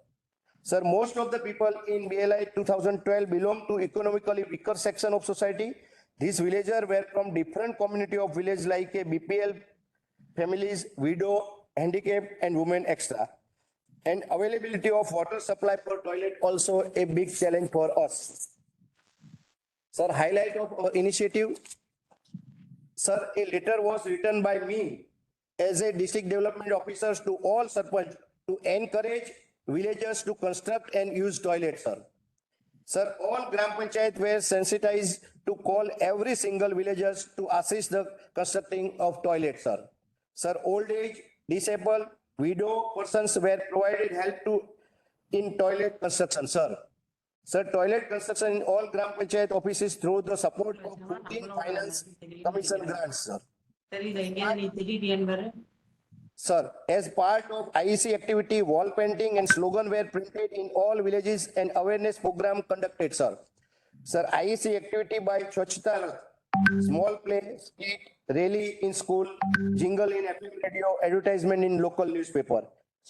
Sir, most of the people in BLI 2012 belong to economically weaker section of society. These villagers were from different community of village like a BPL families, widow, handicap and women extra. And availability of water supply for toilet also a big challenge for us. Sir, highlight of our initiative. Sir, a letter was written by me as a district development officer to all sarpanch to encourage villagers to construct and use toilets, sir. Sir, all Gram Panchayat were sensitized to call every single villagers to assist the constructing of toilets, sir. Sir, old age, disabled, widow persons were provided help to in toilet construction, sir. Sir, toilet construction in all Gram Panchayat offices through the support of 14 finance commission grants, sir. Sir, as part of IEC activity, wall painting and slogan were printed in all villages and awareness program conducted, sir. Sir, IEC activity by Swachhta, small play, skit, rally in school, jingle in FM radio, advertisement in local newspaper.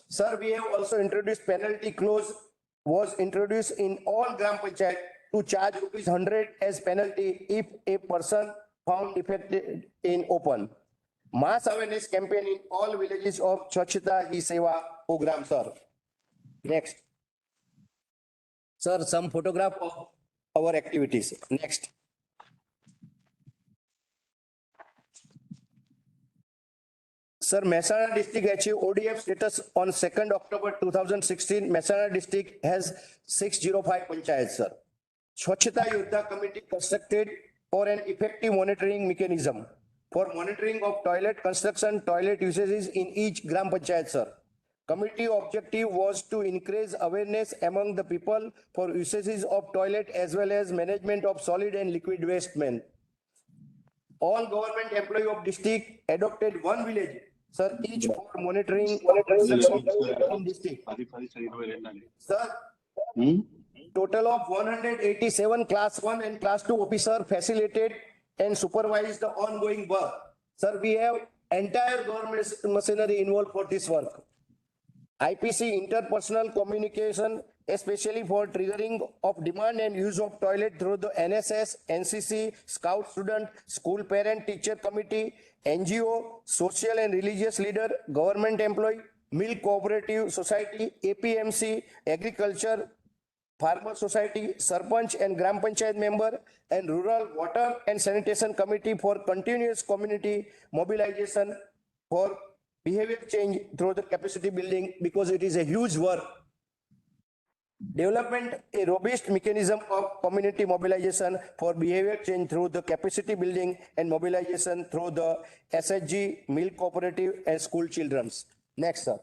Sir, we have also introduced penalty clause was introduced in all Gram Panchayat to charge ₹100 as penalty if a person found defective in open. Mass awareness campaign in all villages of Swachhta Hi Seva program, sir. Next. Sir, some photograph of our activities. Next. Sir, Mehsana district achieved ODF status on 2nd October 2016. Mehsana district has 605 panchayats, sir. Swachhta Yoddha committee constructed for an effective monitoring mechanism for monitoring of toilet construction, toilet usages in each Gram Panchayat, sir. Committee objective was to increase awareness among the people for usages of toilet as well as management of solid and liquid waste. All government employee of district adopted one village, sir, each for monitoring in district. Sir, total of 187 class 1 and class 2 officer facilitated and supervised the ongoing work. Sir, we have entire government machinery involved for this work. IPC interpersonal communication, especially for triggering of demand and use of toilet through the NSS, NCC, Scout student, school parent teacher committee, NGO, social and religious leader, government employee, milk cooperative society, APMC, agriculture, farmer society, sarpanch and gram panchayat member, and rural water and sanitation committee for continuous community mobilization for behavior change through the capacity building, because it is a huge work. Development a robust mechanism of community mobilization for behavior change through the capacity building and mobilization through the SHG, milk cooperative and school children's. Next, sir.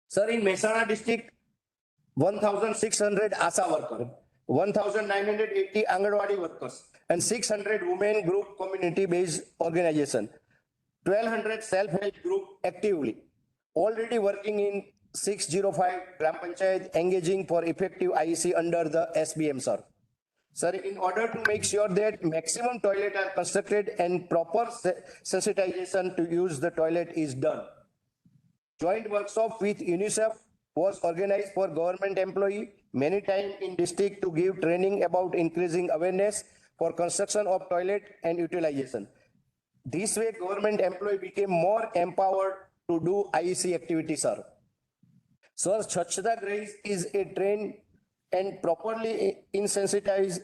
Sir, in Mehsana district, 1,600 ASA workers, 1,980 Anganwadi workers, and 600 women group community-based organization, 1,200 self-help group actively, already working in 605 Gram Panchayat, engaging for effective IEC under the SBM, sir. Sir, in order to make sure that maximum toilet are constructed and proper sensitization to use the toilet is done, joint workshop with UNICEF was organized for government employee many times in district to give training about increasing awareness for construction of toilet and utilization. This way, government employee became more empowered to do IEC activity, sir. Sir, Swachhta Grahi is a trained and properly insensitized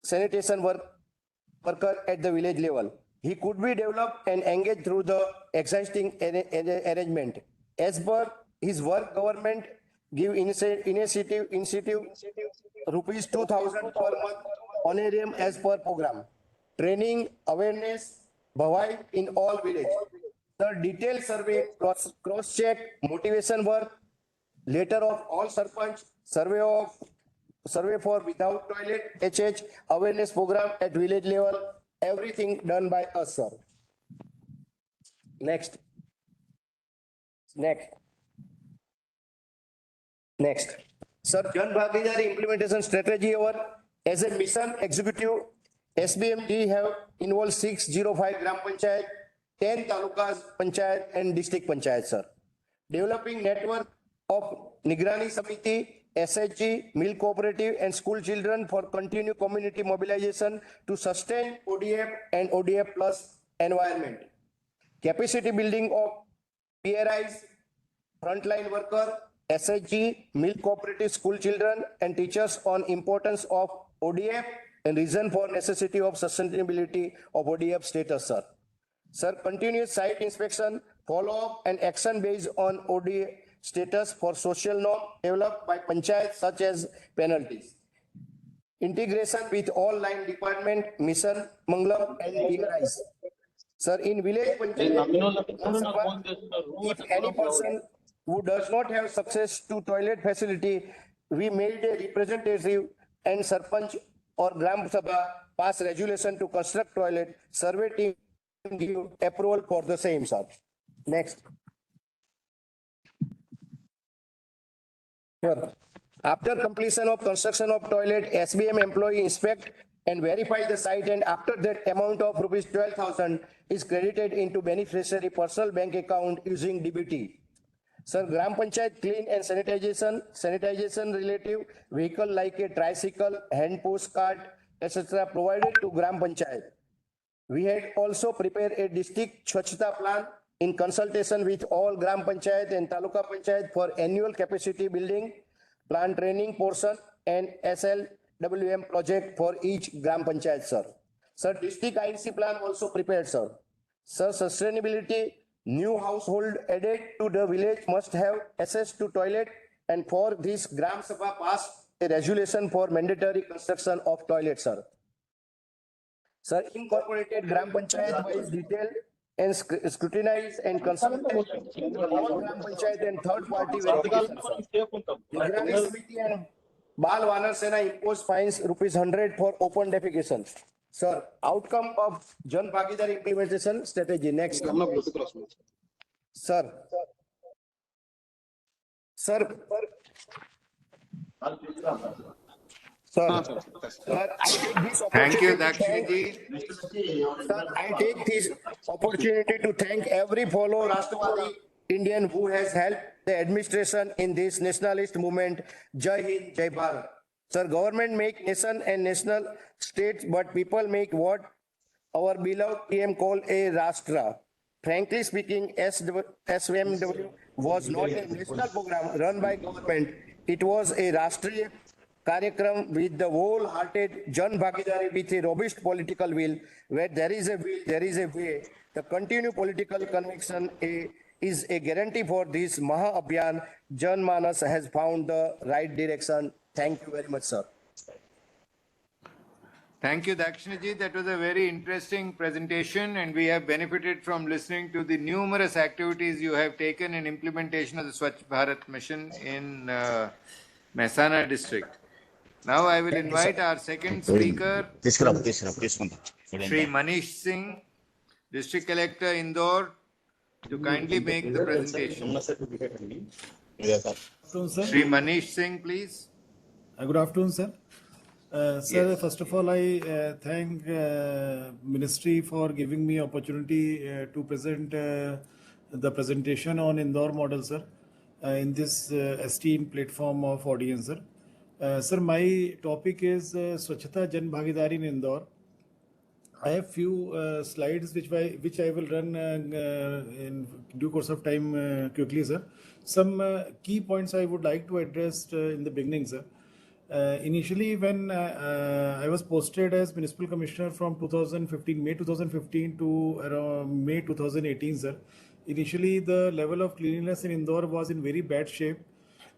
sanitation worker at the village level. He could be developed and engaged through the existing arrangement. As per his work, government give initiative rupees 2,000 per month honorarium as per program. Training, awareness, bhavai in all village. The detailed survey, cross-check, motivation work, letter of all sarpanch, survey for without toilet, HH, awareness program at village level, everything done by us, sir. Next. Sir, Jan Bhagidari implementation strategy as a mission executive, SBMD have involved 605 Gram Panchayat, 10 Talukas Panchayat and District Panchayat, sir. Developing network of Nigrani Samiti, SHG, milk cooperative and school children for continued community mobilization to sustain ODF and ODF plus environment. Capacity building of PRIs, frontline worker, SHG, milk cooperative school children and teachers on importance of ODF and reason for necessity of sustainability of ODF status, sir. Sir, continuous site inspection, follow-up and action based on ODF status for social norm developed by panchayat such as penalties. Integration with all line department, mission, Mangalam and PRIs. Sir, in village panchayat, if any person who does not have access to toilet facility, we made a representative and sarpanch or Gram Sabha pass resolution to construct toilet. Survey team give approval for the same, sir. Next. Sure. After completion of construction of toilet, SBM employee inspect and verify the site, and after that amount of rupees 12,000 is credited into beneficiary personal bank account using DBT. Sir, Gram Panchayat clean and sanitization relative vehicle like a tricycle, hand push cart, etc. provided to Gram Panchayat. We had also prepared a district Swachhta plan in consultation with all Gram Panchayat and Taluka Panchayat for annual capacity building, plan training portion and SLWM project for each Gram Panchayat, sir. Sir, district IEC plan also prepared, sir. Sir, sustainability, new household added to the village must have access to toilet, and for this Gram Sabha passed a resolution for mandatory construction of toilet, sir. Sir, incorporated Gram Panchayat wise detail and scrutinize and consulted all Gram Panchayat and third party verification. Nigrani Samiti and Bal Vanar Sena imposed fines ₹100 for open defecation. Sir, outcome of Jan Bhagidari implementation strategy. Next. Sir. Sir, sir, I take this Thank you, opportunity to Dakshini. Sir, I take this opportunity to thank every fellow Rashtrapati Indian who has helped the administration in this nationalist movement. Jai Hind, Jai Bharat. Sir, government make nation and national states, but people make what our beloved PM called a Rashtra. Frankly speaking, SVMW was not a national program run by government. It was a Rashtriya Karyakram with the whole-hearted Jan Bhagidari with a robust political will. Where there is a will, there is a way. The continued political conviction is a guarantee for this Maha Abhiyan. Jan Manas has found the right direction. Thank you very much, sir. Thank you, Dakshiniji. That was a very interesting presentation, and we have benefited from listening to the numerous activities you have taken in implementation of the Swachh Bharat Mission in Mehsana district. Now I will invite our second speaker, Shri Manish Singh, District Collector, Indore, to kindly make the presentation. Shri Manish Singh, please. Good afternoon, sir. Sir, Yes. first of all, I thank Ministry for giving me opportunity to present the presentation on Indore model, sir, in this esteemed platform of audience, sir. Sir, my topic is Swachhata Jan Bhagidari in Indore. I have few slides which I will run in due course of time quickly, sir. Some key points I would like to address in the beginning, sir. Initially, when I was posted as Municipal Commissioner from May 2015 to around May 2018, sir. Initially, the level of cleanliness in Indore was in very bad shape.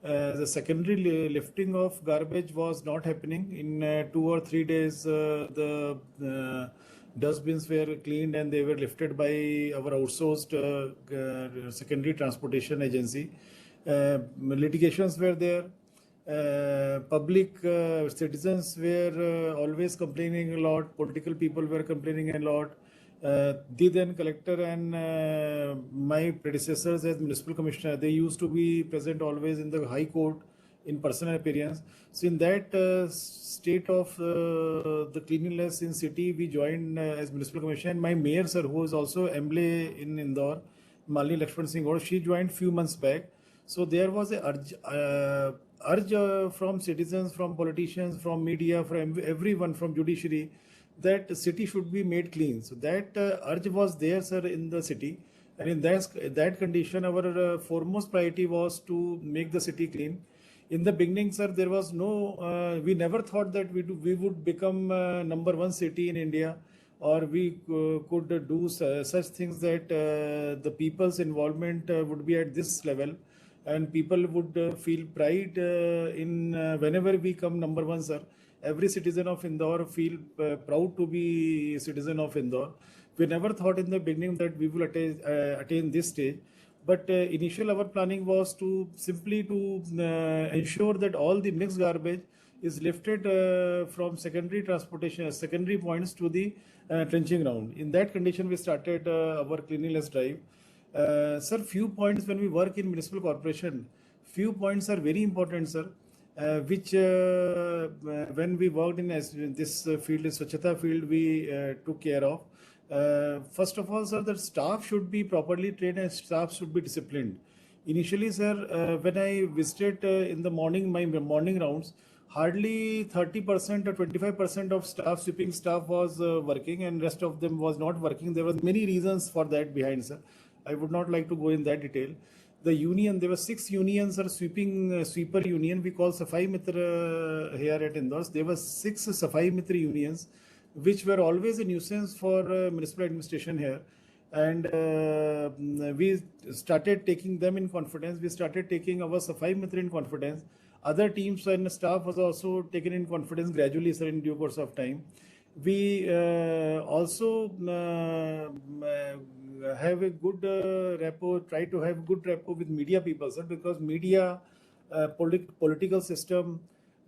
The secondary lifting of garbage was not happening. In 2 or 3 days, the dustbins were cleaned and they were lifted by our outsourced secondary transportation agency. Litigations were there. Public citizens were always complaining a lot. Political people were complaining a lot. The then collector and my predecessors as municipal commissioner, they used to be present always in the High Court in personal appearance. So in that state of the cleanliness in city, we joined as municipal commissioner. And my mayor, sir, who is also MLA in Indore, Malini Lakshman Singh Gaur, she joined few months back. So there was a urge from citizens, from politicians, from media, from everyone, from judiciary, that the city should be made clean. So that urge was there, sir, in the city. And in that condition, our foremost priority was to make the city clean. In the beginning, sir, there was no, we never thought that we would become number one city in India, or we could do such things that the people's involvement would be at this level. And people would feel pride in whenever we come number one, sir. Every citizen of Indore feel proud to be a citizen of Indore. We never thought in the beginning that we will attain this stage. But initial our planning was to simply to ensure that all the mixed garbage is lifted from secondary transportation, secondary points to the trenching ground. In that condition, we started our cleanliness drive. Sir, few points when we work in municipal corporation, few points are very important, sir, which when we worked in this field, Swachhata field, we took care of. First of all, sir, the staff should be properly trained and staff should be disciplined. Initially, sir, when I visited in the morning, my morning rounds, hardly 30% or 25% of staff, sweeping staff was working and rest of them was not working. There were many reasons for that behind, sir. I would not like to go in that detail. The union, there were 6 unions or sweeper union, we call Safai Mitra here at Indore. There were 6 Safai Mitra unions, which were always a nuisance for municipal administration here. And we started taking them in confidence. We started taking our Safai Mitra in confidence. Other teams and staff was also taken in confidence gradually, sir, in due course of time. We also have a good rapport, try to have good rapport with media people, sir, because media, political system,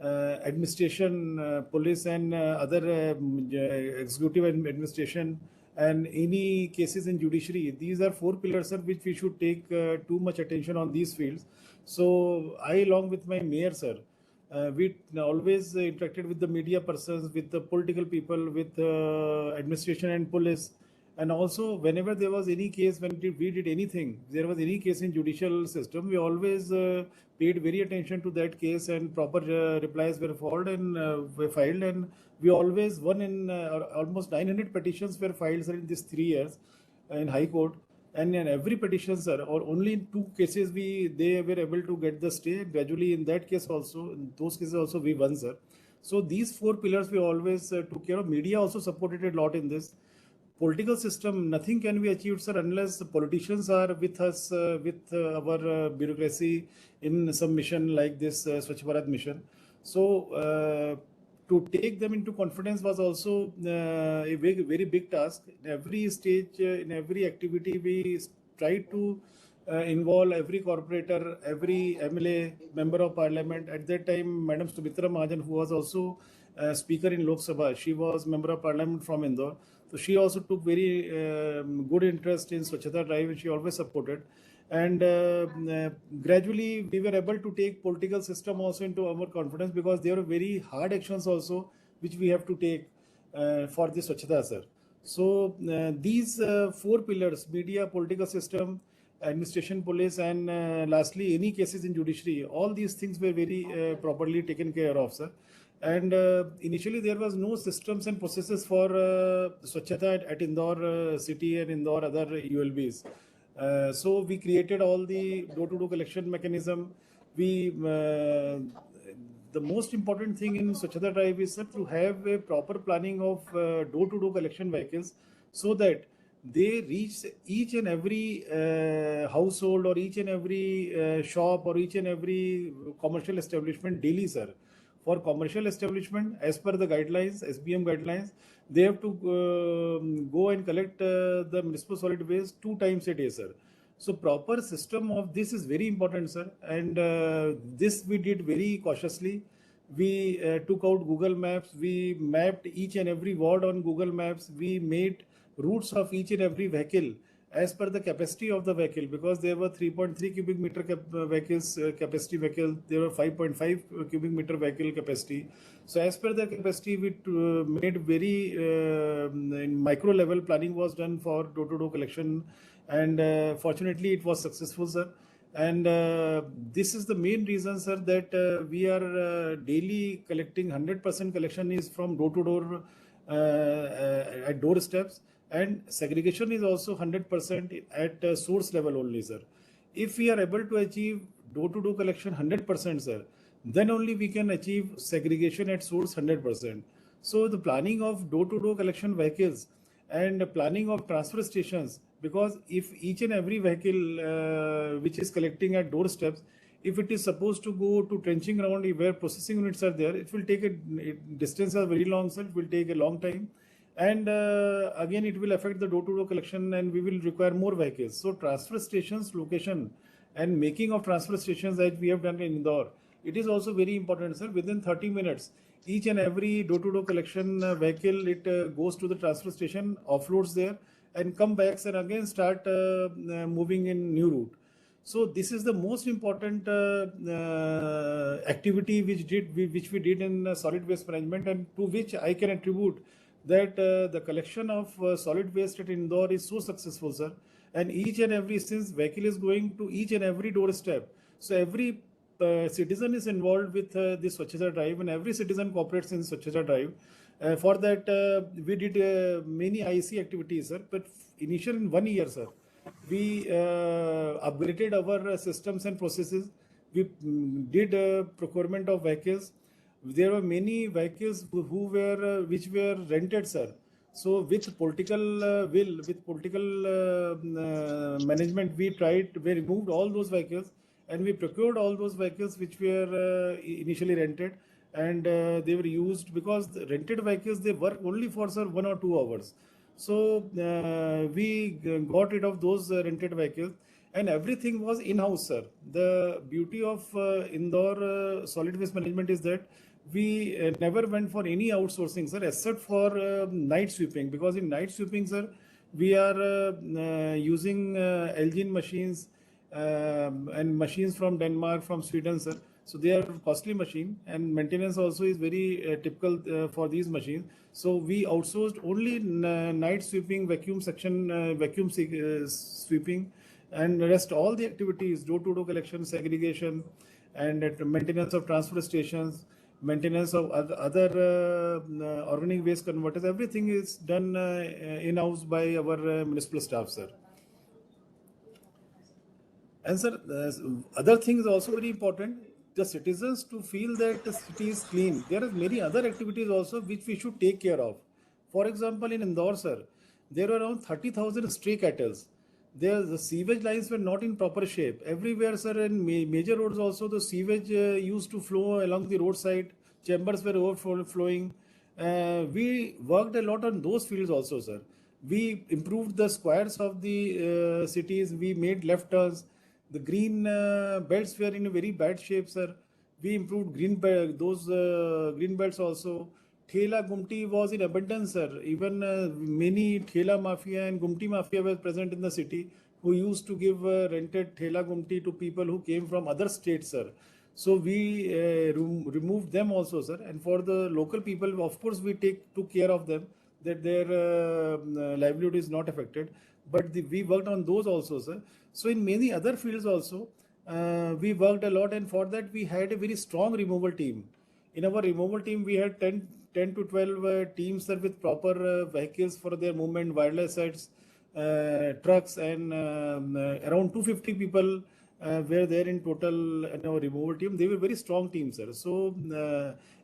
administration, police and other executive administration and any cases in judiciary, these are 4 pillars, sir, which we should take too much attention on these fields. So I, along with my mayor, sir, We always interacted with the media persons, with the political people, with administration and police. And also, whenever there was any case, when we did anything, there was any case in judicial system, we always paid very attention to that case, and proper replies were filed and we always won in almost 900 petitions were filed, sir, in these 3 years in High Court. And in every petition, sir, or only in 2 cases they were able to get the stay. Gradually, in that case also, in those cases also, we won, sir. So these 4 pillars we always took care of. Media also supported a lot in this. Political system, nothing can be achieved, sir, unless the politicians are with us, with our bureaucracy in some mission like this Swachh Bharat Mission. So to take them into confidence was also a very big task. In every stage, in every activity, we tried to involve every corporator, every MLA, member of parliament. At that time, Madam Sumitra Mahajan, who was also speaker in Lok Sabha, she was member of parliament from Indore. So she also took very good interest in Swachhata Drive, and she always supported. And gradually we were able to take political system also into our confidence, because there are very hard actions also which we have to take for the Swachhata, sir. So these 4 pillars, media, political system, administration, police, and lastly any cases in judiciary, all these things were very properly taken care of, sir. And initially there was no systems and processes for Swachhata at Indore city and Indore other ULBs. So we created all the door-to-door collection mechanism. The most important thing in Swachhata Drive is, sir, to have a proper planning of door-to-door collection vehicles, so that they reach each and every household, or each and every shop, or each and every commercial establishment daily, sir. For commercial establishment, as per the guidelines, SBM guidelines, they have to go and collect the municipal solid waste 2 times a day, sir. So proper system of this is very important, sir. And this we did very cautiously. We took out Google Maps. We mapped each and every ward on Google Maps. We made routes of each and every vehicle as per the capacity of the vehicle, because there were 3.3 cubic meter vehicles, capacity vehicle, there were 5.5 cubic meter vehicle capacity. So as per the capacity, we made very in micro level planning was done for door-to-door collection, and fortunately it was successful, sir. And this is the main reason, sir, that we are daily collecting 100% collection is from door-to-door at doorsteps. And segregation is also 100% at source level only, sir. If we are able to achieve door-to-door collection 100%, sir, then only we can achieve segregation at source 100%. So the planning of door-to-door collection vehicles and planning of transfer stations, because if each and every vehicle which is collecting at doorsteps, if it is supposed to go to trenching ground where processing units are there, it will take a distance are very long, sir. It will take a long time. And again, it will affect the door-to-door collection, and we will require more vehicles. So transfer stations location and making of transfer stations that we have done in Indore, it is also very important, sir. Within 30 minutes, each and every door-to-door collection vehicle, it goes to the transfer station, offloads there, and come back and again start moving in new route. So this is the most important activity which we did in solid waste management, and to which I can attribute that the collection of solid waste at Indore is so successful, sir. And each and every, since vehicle is going to each and every doorstep, so every citizen is involved with this Swachhata Drive, and every citizen cooperates in Swachhata Drive. For that, we did many IC activities, sir. But initially in 1 year, sir, we upgraded our systems and processes. We did procurement of vehicles. There were many vehicles which were rented, sir. So with political will, with political management, we removed all those vehicles, and we procured all those vehicles which were initially rented, and they were used, because the rented vehicles, they work only for, sir, 1 or 2 hours. So we got rid of those rented vehicles, and everything was in-house, sir. The beauty of Indore solid waste management is that we never went for any outsourcing, sir, except for night sweeping, because in night sweeping, sir, we are using Elgin machines and machines from Denmark, from Sweden, sir. So they are costly machine, and maintenance also is very typical for these machines. So we outsourced only night sweeping, vacuum section, sweeping, and rest all the activities, door-to-door collection, segregation, and maintenance of transfer stations, maintenance of other organic waste converters. Everything is done in-house by our municipal staff, sir. And sir, other things also very important. The citizens to feel that the city is clean. There are many other activities also which we should take care of. For example, in Indore, sir, there are around 30,000 stray cattle. The sewage lines were not in proper shape. Everywhere, sir, in major roads also, the sewage used to flow along the roadside. Chambers were overflowing. We worked a lot on those fields also, sir. We improved the squares of the cities. We made left turns. The green belts were in a very bad shape, sir. We improved those green belts also. Thela Gumti was in abundance, sir. Even many Thela Mafia and Gumti Mafia were present in the city, who used to give rented Thela Gumti to people who came from other states, sir. So we removed them also, sir. And for the local people, of course, we took care of them, that their livelihood is not affected. But we worked on those also, sir. So in many other fields also, we worked a lot, and for that we had a very strong removal team. In our removal team, we had 10 to 12 teams, sir, with proper vehicles for their movement, wireless sets, trucks, and around 250 people were there in total in our removal team. They were very strong teams, sir. So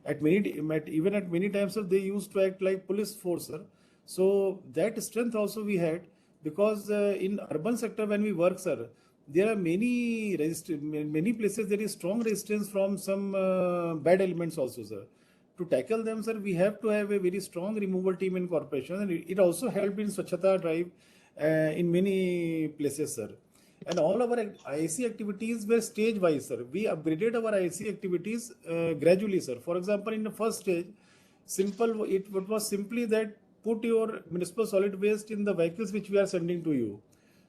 even at many times, sir, they used to act like police force, sir. So that strength also we had, because in urban sector when we work, sir, there are many places there is strong resistance from some bad elements also, sir. To tackle them, sir, we have to have a very strong removal team in corporation, and it also helped in Swachhata drive in many places, sir. And all our IC activities were stage wise, sir. We upgraded our IC activities gradually, sir. For example, in the first stage, it was simply that put your municipal solid waste in the vehicles which we are sending to you.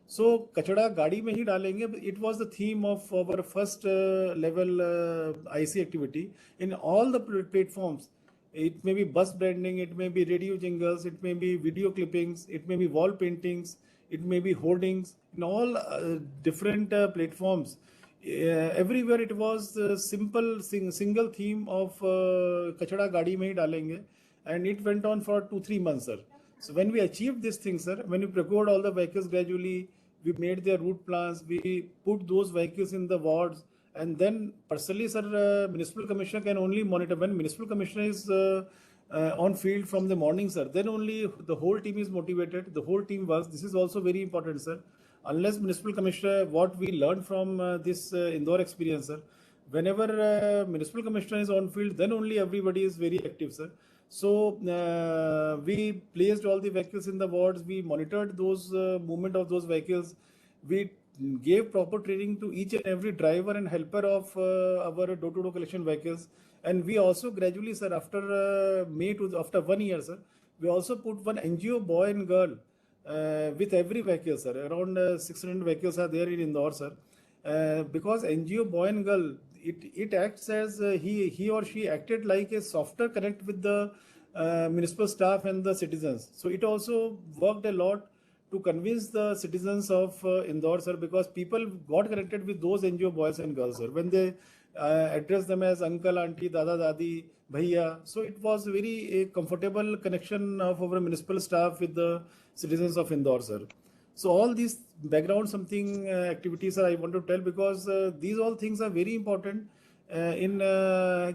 So kachada gaadi mein hi dalenge. It was the theme of our first level IC activity. In all the platforms, it may be bus branding, it may be radio jingles, it may be video clippings, it may be wall paintings, it may be hoardings. In all different platforms, everywhere it was simple single theme of kachada gaadi mein hi dalenge. And it went on for 2-3 months, sir. So when we achieved this thing, sir, when we procured all the vehicles gradually, we made their route plans, we put those vehicles in the wards, and then personally, sir, municipal commissioner can only monitor. When municipal commissioner is on field from the morning, sir, then only the whole team is motivated, the whole team works. This is also very important, sir. Unless municipal commissioner, what we learned from this Indore experience, sir, whenever municipal commissioner is on field, then only everybody is very active, sir. So we placed all the vehicles in the wards. We monitored those movement of those vehicles. We gave proper training to each and every driver and helper of our door-to-door collection vehicles. And we also gradually, sir, after after 1 year, sir, we also put one NGO boy and girl with every vehicle, sir. Around 600 vehicles are there in Indore, sir. Because NGO boy and girl, it acts as he or she acted like a softer connect with the municipal staff and the citizens. So it also worked a lot to convince the citizens of Indore, sir, because people got connected with those NGO boys and girls, sir, when they address them as uncle, auntie, dada, dadi, bhaiya. So it was a comfortable connection of our municipal staff with the citizens of Indore, sir. So all these background activities I want to tell, because these all things are very important in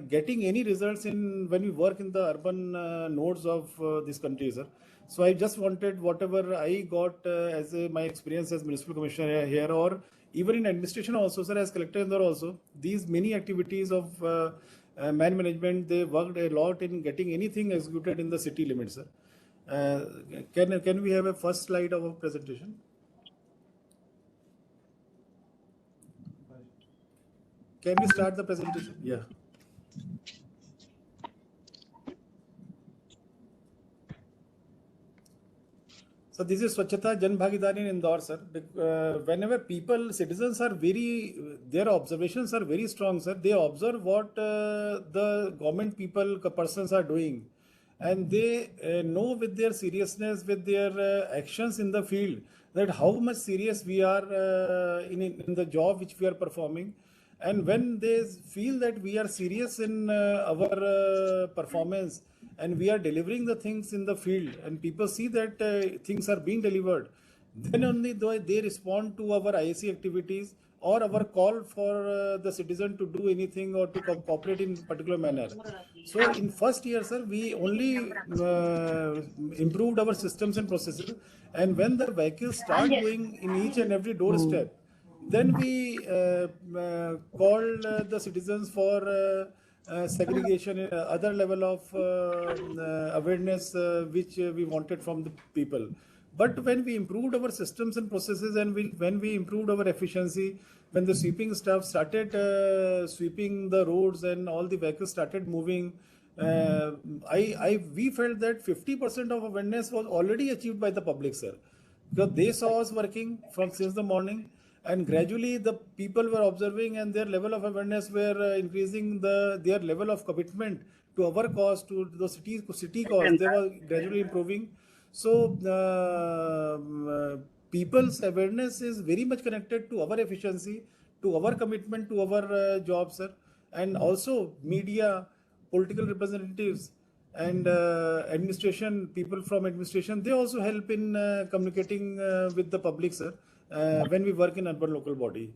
getting any results when we work in the urban nodes of this country, sir. So I just wanted whatever I got as my experience as municipal commissioner here, or even in administration also, sir, as collector Indore also, these many activities of man management, they worked a lot in getting anything executed in the city limits, sir. Can we have a first slide of our presentation? Can we start the presentation? Yeah. So this is Swachhata Jan Bhagidari in Indore, sir. Whenever citizens are their observations are very strong, sir. They observe what the government persons are doing, and they know with their seriousness, with their actions in the field, that how much serious we are in the job which we are performing. And when they feel that we are serious in our performance, and we are delivering the things in the field, and people see that things are being delivered, then only they respond to our IAC activities or our call for the citizen to do anything or to cooperate in particular manner. So in first year, sir, we only improved our systems and processes, and when the vehicles start going in each and every doorstep, then we called the citizens for segregation, other level of awareness which we wanted from the people. But when we improved our systems and processes, and when we improved our efficiency, when the sweeping staff started sweeping the roads and all the vehicles started moving, we felt that 50% of awareness was already achieved by the public, sir. Because they saw us working since the morning, and gradually the people were observing, and their level of awareness were increasing, their level of commitment to our cause, to the city cause, they were gradually improving. So people's awareness is very much connected to our efficiency, to our commitment to our job, sir. And also media, political representatives, and administration, people from administration, they also help in communicating with the public, sir, when we work in urban local body.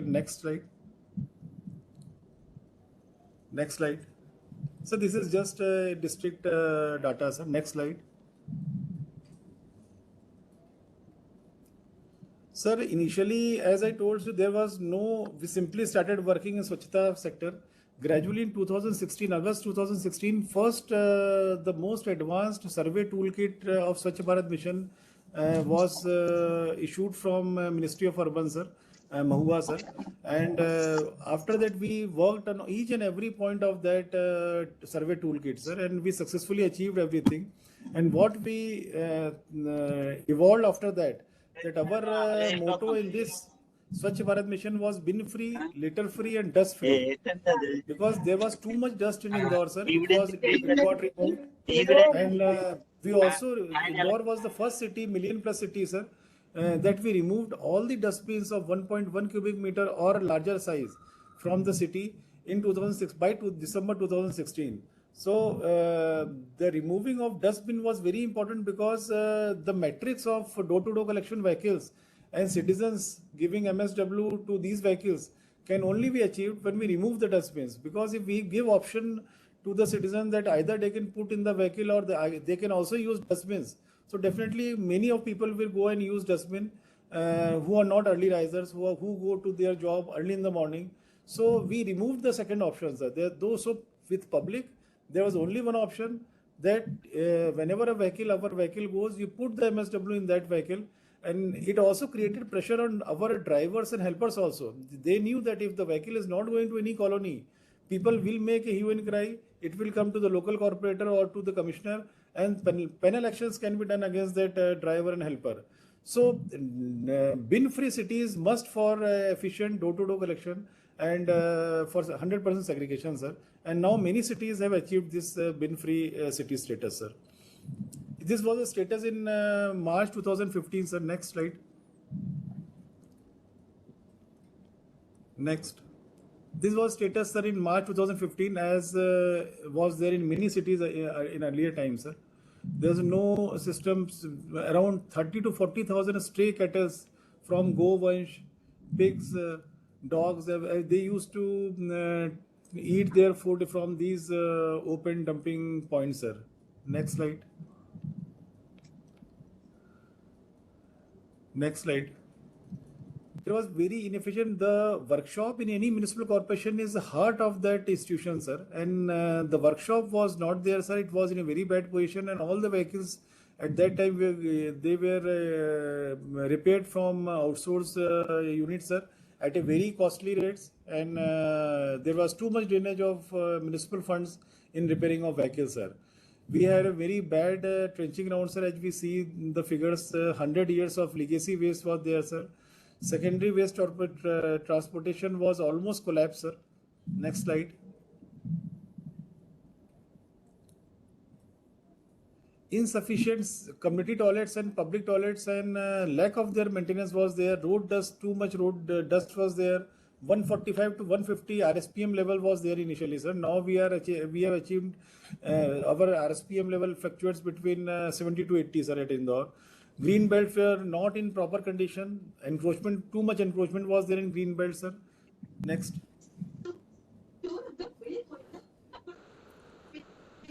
Next slide. Next slide. So this is just district data, sir. Next slide. Sir, initially, as I told you, we simply started working in Swachhata sector. Gradually in 2016, August 2016, first the most advanced survey toolkit of Swachh Bharat Mission was issued from Ministry of Urban, sir, Mahua, sir. And after that, we worked on each and every point of that survey toolkit, sir, and we successfully achieved everything. And what we evolved after that our motto in this Swachh Bharat Mission was bin free, litter free, and dust free. Because there was too much dust in Indore, sir. It got removed. And we also, Indore was the first city, million-plus city, sir, that we removed all the dustbins of 1.1 cubic meter or larger size from the city in 2006 by December 2016. So the removing of dustbin was very important, because the metrics of door-to-door collection vehicles and citizens giving MSW to these vehicles can only be achieved when we remove the dustbins. Because if we give option to the citizens that either they can put in the vehicle or they can also use dustbins, so definitely many of people will go and use dustbin who are not early risers, who go to their job early in the morning. So we removed the second option, sir. So with public, there was only one option, that whenever our vehicle goes, you put the MSW in that vehicle. And it also created pressure on our drivers and helpers also. They knew that if the vehicle is not going to any colony, people will make a hue and cry. It will come to the local corporator or to the commissioner, and penal actions can be done against that driver and helper. So bin-free cities must for efficient door-to-door collection and for 100% segregation, sir. And now many cities have achieved this bin-free city status, sir. This was the status in March 2015, sir. Next slide. Next. This was status, sir, in March 2015, as was there in many cities in earlier times, sir. There's no systems. Around 30 to 40,000 stray cattle from Govansh, pigs, dogs. They used to eat their food from these open dumping points, sir. Next slide. Next slide. It was very inefficient. The workshop in any municipal corporation is the heart of that institution, sir. And the workshop was not there, sir. It was in a very bad position, and all the vehicles at that time they were repaired from outsourced units, sir, at a very costly rates. And there was too much drainage of municipal funds in repairing of vehicles, sir. We had a very bad trenching ground, sir. As we see the figures, 100 years of legacy waste was there, sir. Secondary waste transportation was almost collapsed, sir. Next slide. Insufficient community toilets and public toilets and lack of their maintenance was there. Road dust, too much road dust was there. 145 to 150 RSPM level was there initially, sir. Now we have achieved our RSPM level fluctuates between 70 to 80, sir, at Indore. Green belt were not in proper condition. Encroachment, too much encroachment was there in green belt, sir. Next.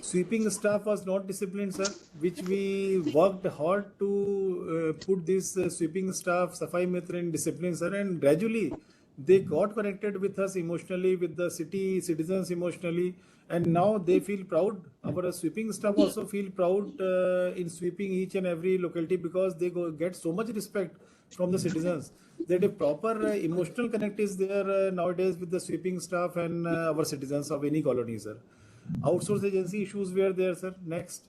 Sweeping staff was not disciplined, sir, which we worked hard to put this sweeping staff, Safai Mitra, in discipline, sir, and gradually they got connected with us emotionally, with the city citizens emotionally, and now they feel proud. Our sweeping staff also feel proud in sweeping each and every locality because they get so much respect from the citizens that a proper emotional connect is there nowadays with the sweeping staff and our citizens of any colony, sir. Outsource agency issues were there, sir. Next.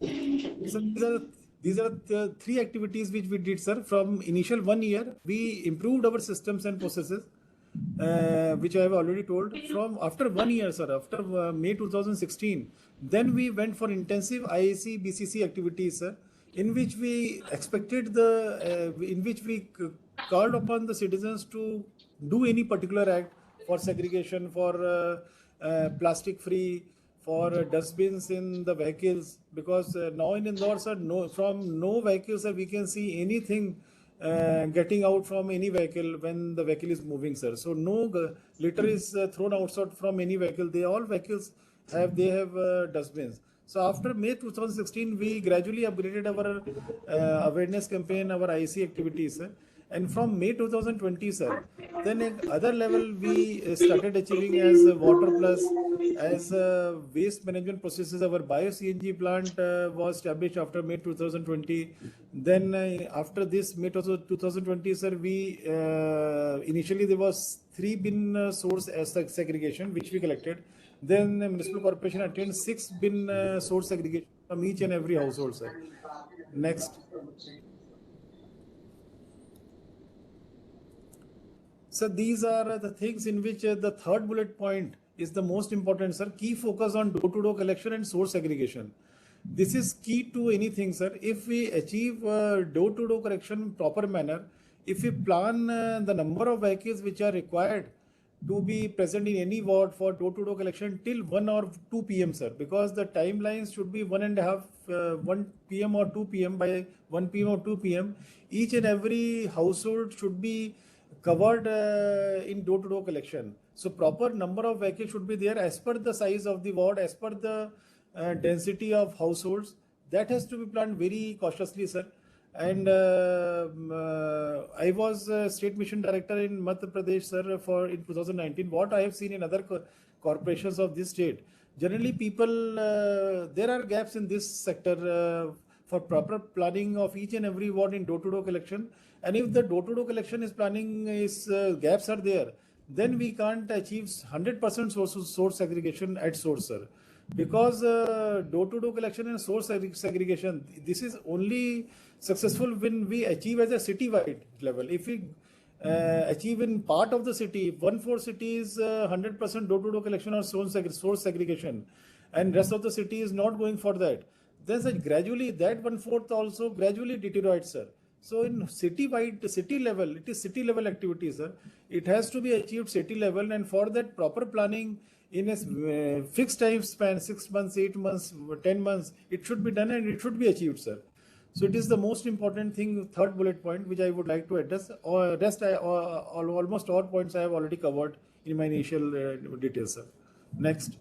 So these are the three activities which we did, sir. From initial 1 year, we improved our systems and processes, which I have already told. From after 1 year, sir, after May 2016, then we went for intensive IAC BCC activities, sir, in which we expected in which we called upon the citizens to do any particular act for segregation, for plastic free, for dustbins in the vehicles, because now in Indore, sir, from no vehicles, sir, we can see anything getting out from any vehicle when the vehicle is moving, sir. So no litter is thrown outside from any vehicle. All vehicles have dustbins. So after May 2016, we gradually upgraded our awareness campaign, our IC activities, sir. And from May 2020, sir, then at other level we started achieving as water plus, as waste management processes. Our bio-CNG plant was established after May 2020. Then after this May 2020, sir, we initially there was 3 bin source as segregation which we collected. Then the municipal corporation attained 6 bin source segregation from each and every household, sir. Next. So these are the things in which the third bullet point is the most important, sir. Key focus on door-to-door collection and source segregation. This is key to anything, sir. If we achieve door-to-door collection in proper manner, if we plan the number of vehicles which are required to be present in any ward for door-to-door collection till 1 or 2 p.m., sir, because the timelines should be 1 p.m. or 2 p.m. By 1 p.m. or 2 p.m., each and every household should be covered in door-to-door collection. So proper number of vehicles should be there as per the size of the ward, as per the density of households. That has to be planned very cautiously, sir. And I was state mission director in Madhya Pradesh, sir, in 2019. What I have seen in other corporations of this state, generally people, there are gaps in this sector for proper planning of each and every ward in door-to-door collection. And if the door-to-door collection is planning gaps are there, then we can't achieve 100% source segregation at source, sir. Because door-to-door collection and source segregation, this is only successful when we achieve as a city-wide level. If we achieve in part of the city, 1/4 city is 100% door-to-door collection or source segregation, and rest of the city is not going for that, then gradually that 1/4 also gradually deteriorates, sir. So in city-wide, city level, it is city level activity, sir. It has to be achieved city level, and for that proper planning in a fixed time span, 6 months, 8 months, 10 months, it should be done and it should be achieved, sir. So it is the most important thing, third bullet point, which I would like to address. Almost all points I have already covered in my initial details, sir. Next.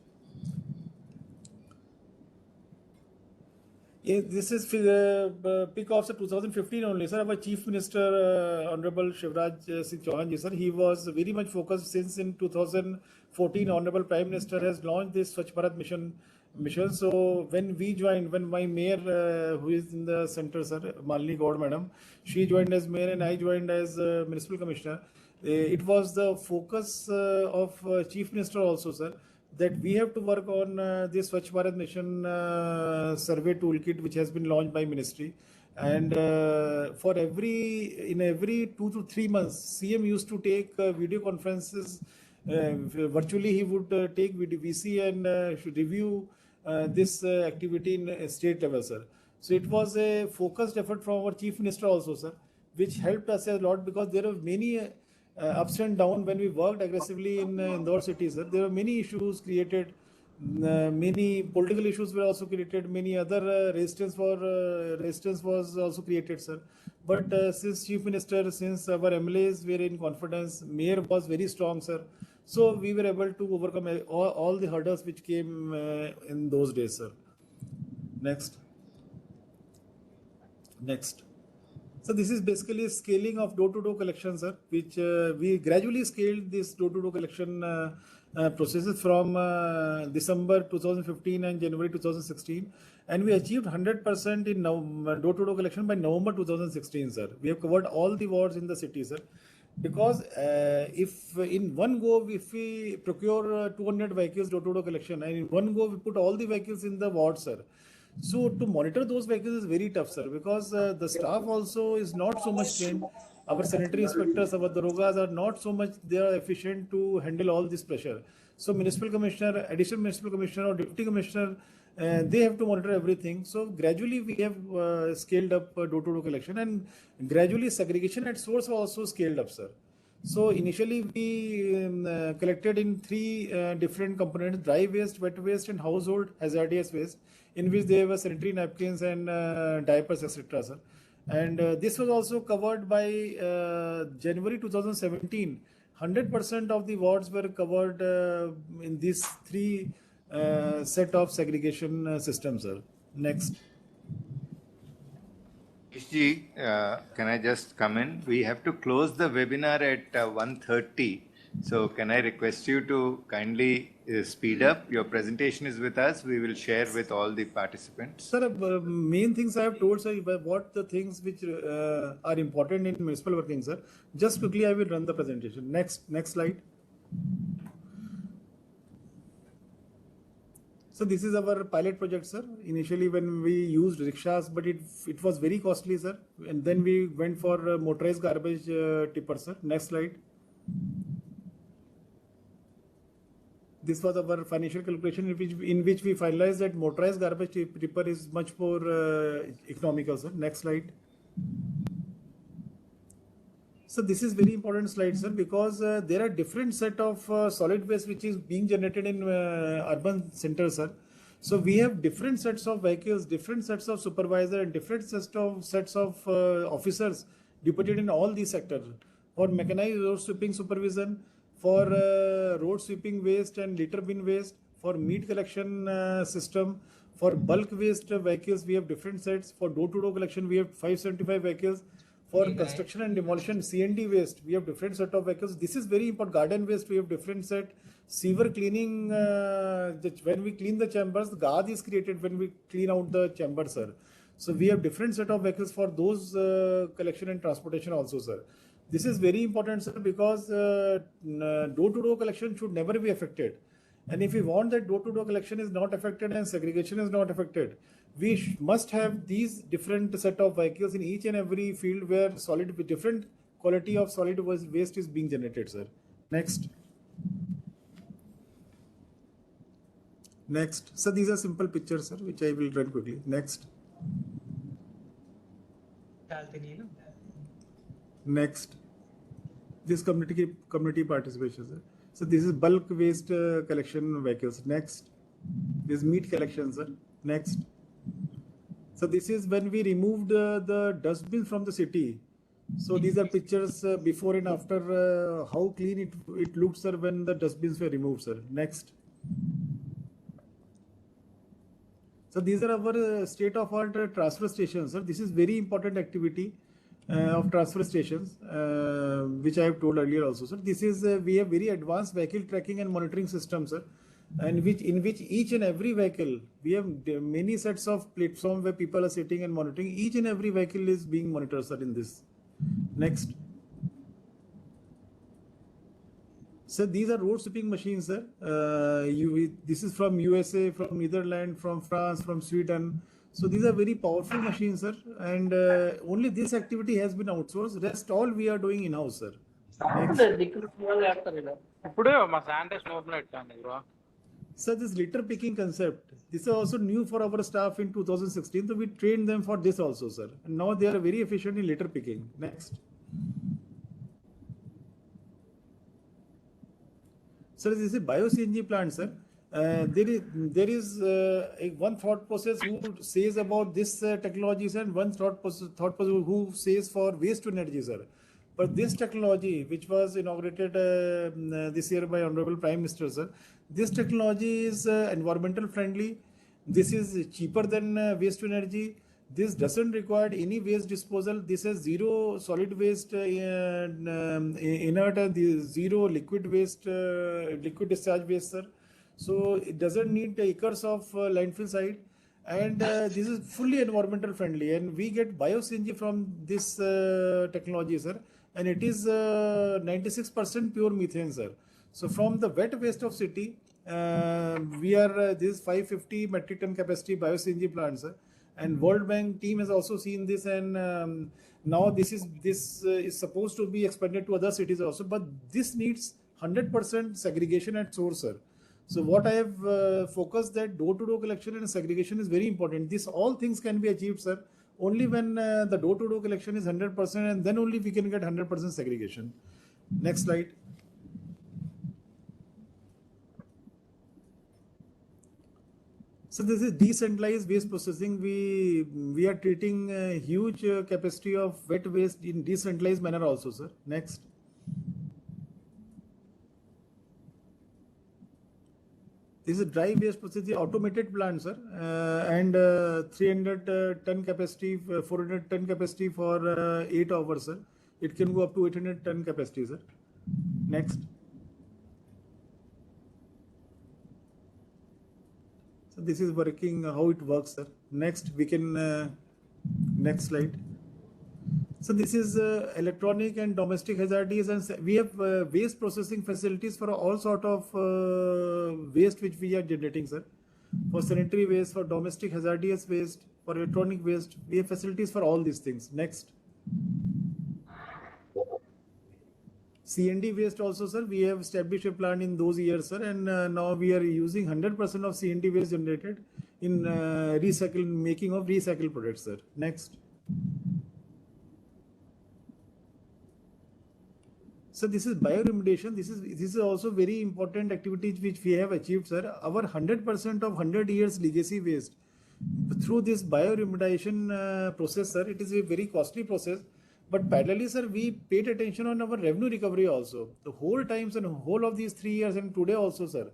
This is pick of 2015 only, sir. Our Chief Minister, Honorable Shivraj Singh Chauhan ji, sir, he was very much focused since in 2014. Honorable Prime Minister has launched this Swachh Bharat Mission. So when we joined, when my mayor, who is in the center, sir, Malini Gaur madam, she joined as mayor and I joined as municipal commissioner. It was the focus of Chief Minister also, sir, that we have to work on this Swachh Bharat Mission survey toolkit, which has been launched by ministry. And for every 2 to 3 months, CM used to take video conferences. Virtually, he would take VC and should review this activity in state level, sir. So it was a focused effort from our Chief Minister also, sir, which helped us a lot, because there are many ups and downs when we worked aggressively in Indore city, sir. There were many issues created, many political issues were also created, many other resistance was also created, sir. But since Chief Minister, since our MLAs were in confidence, Mayor was very strong, sir. So we were able to overcome all the hurdles which came in those days, sir. Next. So this is basically scaling of door-to-door collection, sir, which we gradually scaled this door-to-door collection processes from December 2015 and January 2016, and we achieved 100% in door-to-door collection by November 2016, sir. We have covered all the wards in the city, sir. Because if in one go, if we procure 200 vehicles door-to-door collection, and in one go we put all the vehicles in the ward, sir. So to monitor those vehicles is very tough, sir, because the staff also is not so much trained. Our sanitary inspectors, our darogas are not so much they are efficient to handle all this pressure. So municipal commissioner, additional municipal commissioner or deputy commissioner, they have to monitor everything. So gradually we have scaled up door-to-door collection, and gradually segregation at source was also scaled up, sir. So initially we collected in 3 different components: dry waste, wet waste, and household hazardous waste, in which there were sanitary napkins and diapers, etc., sir. And this was also covered by January 2017. 100% of the wards were covered in these 3 set of segregation systems, sir. Next. Ji, can I just come in? We have to close the webinar at 1:30. So can I request you to kindly speed up? Your presentation is with us. We will share with all the participants. Sir, main things I have told, sir, what the things which are important in municipal working, sir. Just quickly, I will run the presentation. Next slide. So this is our pilot project, sir. Initially, when we used rickshaws, but it was very costly, sir. And then we went for motorized garbage tipper, sir. Next slide. This was our financial calculation in which we finalized that motorized garbage tipper is much more economical, sir. Next slide. So this is very important slide, sir, because there are different set of solid waste which is being generated in urban centers, sir. So we have different sets of vehicles, different sets of supervisors, and different sets of officers deputed in all these sectors for mechanized road sweeping supervision, for road sweeping waste and litter bin waste, for meat collection system, for bulk waste vehicles we have different sets. For door-to-door collection we have 575 vehicles. For construction and demolition, C&D waste, we have different set of vehicles. This is very important. Garden waste, we have different set. Sewer cleaning, when we clean the chambers, guard is created when we clean out the chamber, sir. So we have different set of vehicles for those collection and transportation also, sir. This is very important, sir, because door-to-door collection should never be affected. And if we want that door-to-door collection is not affected and segregation is not affected, we must have these different set of vehicles in each and every field where solid with different quality of solid waste is being generated, sir. Next. So these are simple pictures, sir, which I will run quickly. Next. This community participation, sir. So this is bulk waste collection vehicles. Next. This meat collection, sir. Next. So this is when we removed the dustbin from the city. So these are pictures before and after how clean it looked, sir, when the dustbins were removed, sir. Next. So these are our state-of-art transfer stations, sir. This is very important activity of transfer stations, which I have told earlier also, sir. This is we have very advanced vehicle tracking and monitoring system, sir. And in which each and every vehicle, we have many sets of platforms where people are sitting and monitoring. Each and every vehicle is being monitored, sir, in this. Next. Sir, these are road sweeping machines, sir. This is from USA, from Netherlands, from France, from Sweden. So these are very powerful machines, sir. And only this activity has been outsourced. Rest all we are doing in-house, sir. Next. Sir, this litter picking concept, this is also new for our staff in 2016. So we trained them for this also, sir. And now they are very efficient in litter picking. Next. Sir, this is a bio-CNG plant, sir. There is one thought process who says about this technology, sir, and one thought process who says for waste to energy, sir. But this technology, which was inaugurated this year by Honorable Prime Minister, sir, this technology is environmental friendly. This is cheaper than waste to energy. This doesn't require any waste disposal. This has zero solid waste inert and zero liquid waste, liquid discharge waste, sir. So it doesn't need acres of landfill site, and this is fully environmental friendly. And we get bio-CNG from this technology, sir, and it is 96% pure methane, sir. So from the wet waste of city, we are this 550 metric ton capacity bio-CNG plant, sir. And World Bank team has also seen this, and now this is supposed to be expanded to other cities also. But this needs 100% segregation at source, sir. So what I have focused that door-to-door collection and segregation is very important. This all things can be achieved, sir, only when the door-to-door collection is 100%, and then only we can get 100% segregation. Next slide. So this is decentralized waste processing. We are treating a huge capacity of wet waste in decentralized manner also, sir. Next. This is dry waste processing automated plant, sir, and 300 ton capacity, 400 ton capacity for 8 hours, sir. It can go up to 800 ton capacity, sir. Next. So this is working, how it works, sir. Next, we can, next slide. So this is electronic and domestic hazardous, and we have waste processing facilities for all sort of waste which we are generating, sir. For sanitary waste, for domestic hazardous waste, for electronic waste, we have facilities for all these things. Next. C&D waste also, sir, we have established a plant in those years, sir, and now we are using 100% of C&D waste generated in making of recycled products, sir. Next. So this is bioremediation. This is also very important activity which we have achieved, sir. Our 100% of 100 years legacy waste through this bioremediation process, sir. It is a very costly process. But parallelly, sir, we paid attention on our revenue recovery also. The whole times and whole of these 3 years and today also, sir.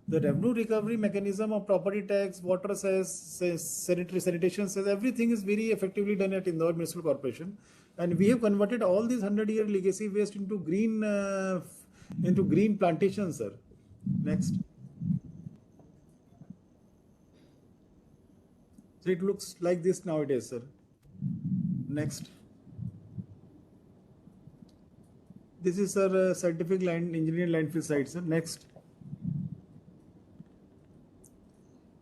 The revenue recovery mechanism of property tax, water cess, sanitation cess, everything is very effectively done at Indore Municipal Corporation. And we have converted all these 100-year legacy waste into green plantations, sir. Next. So it looks like this nowadays, sir. Next. This is our scientific engineering landfill site, sir. Next.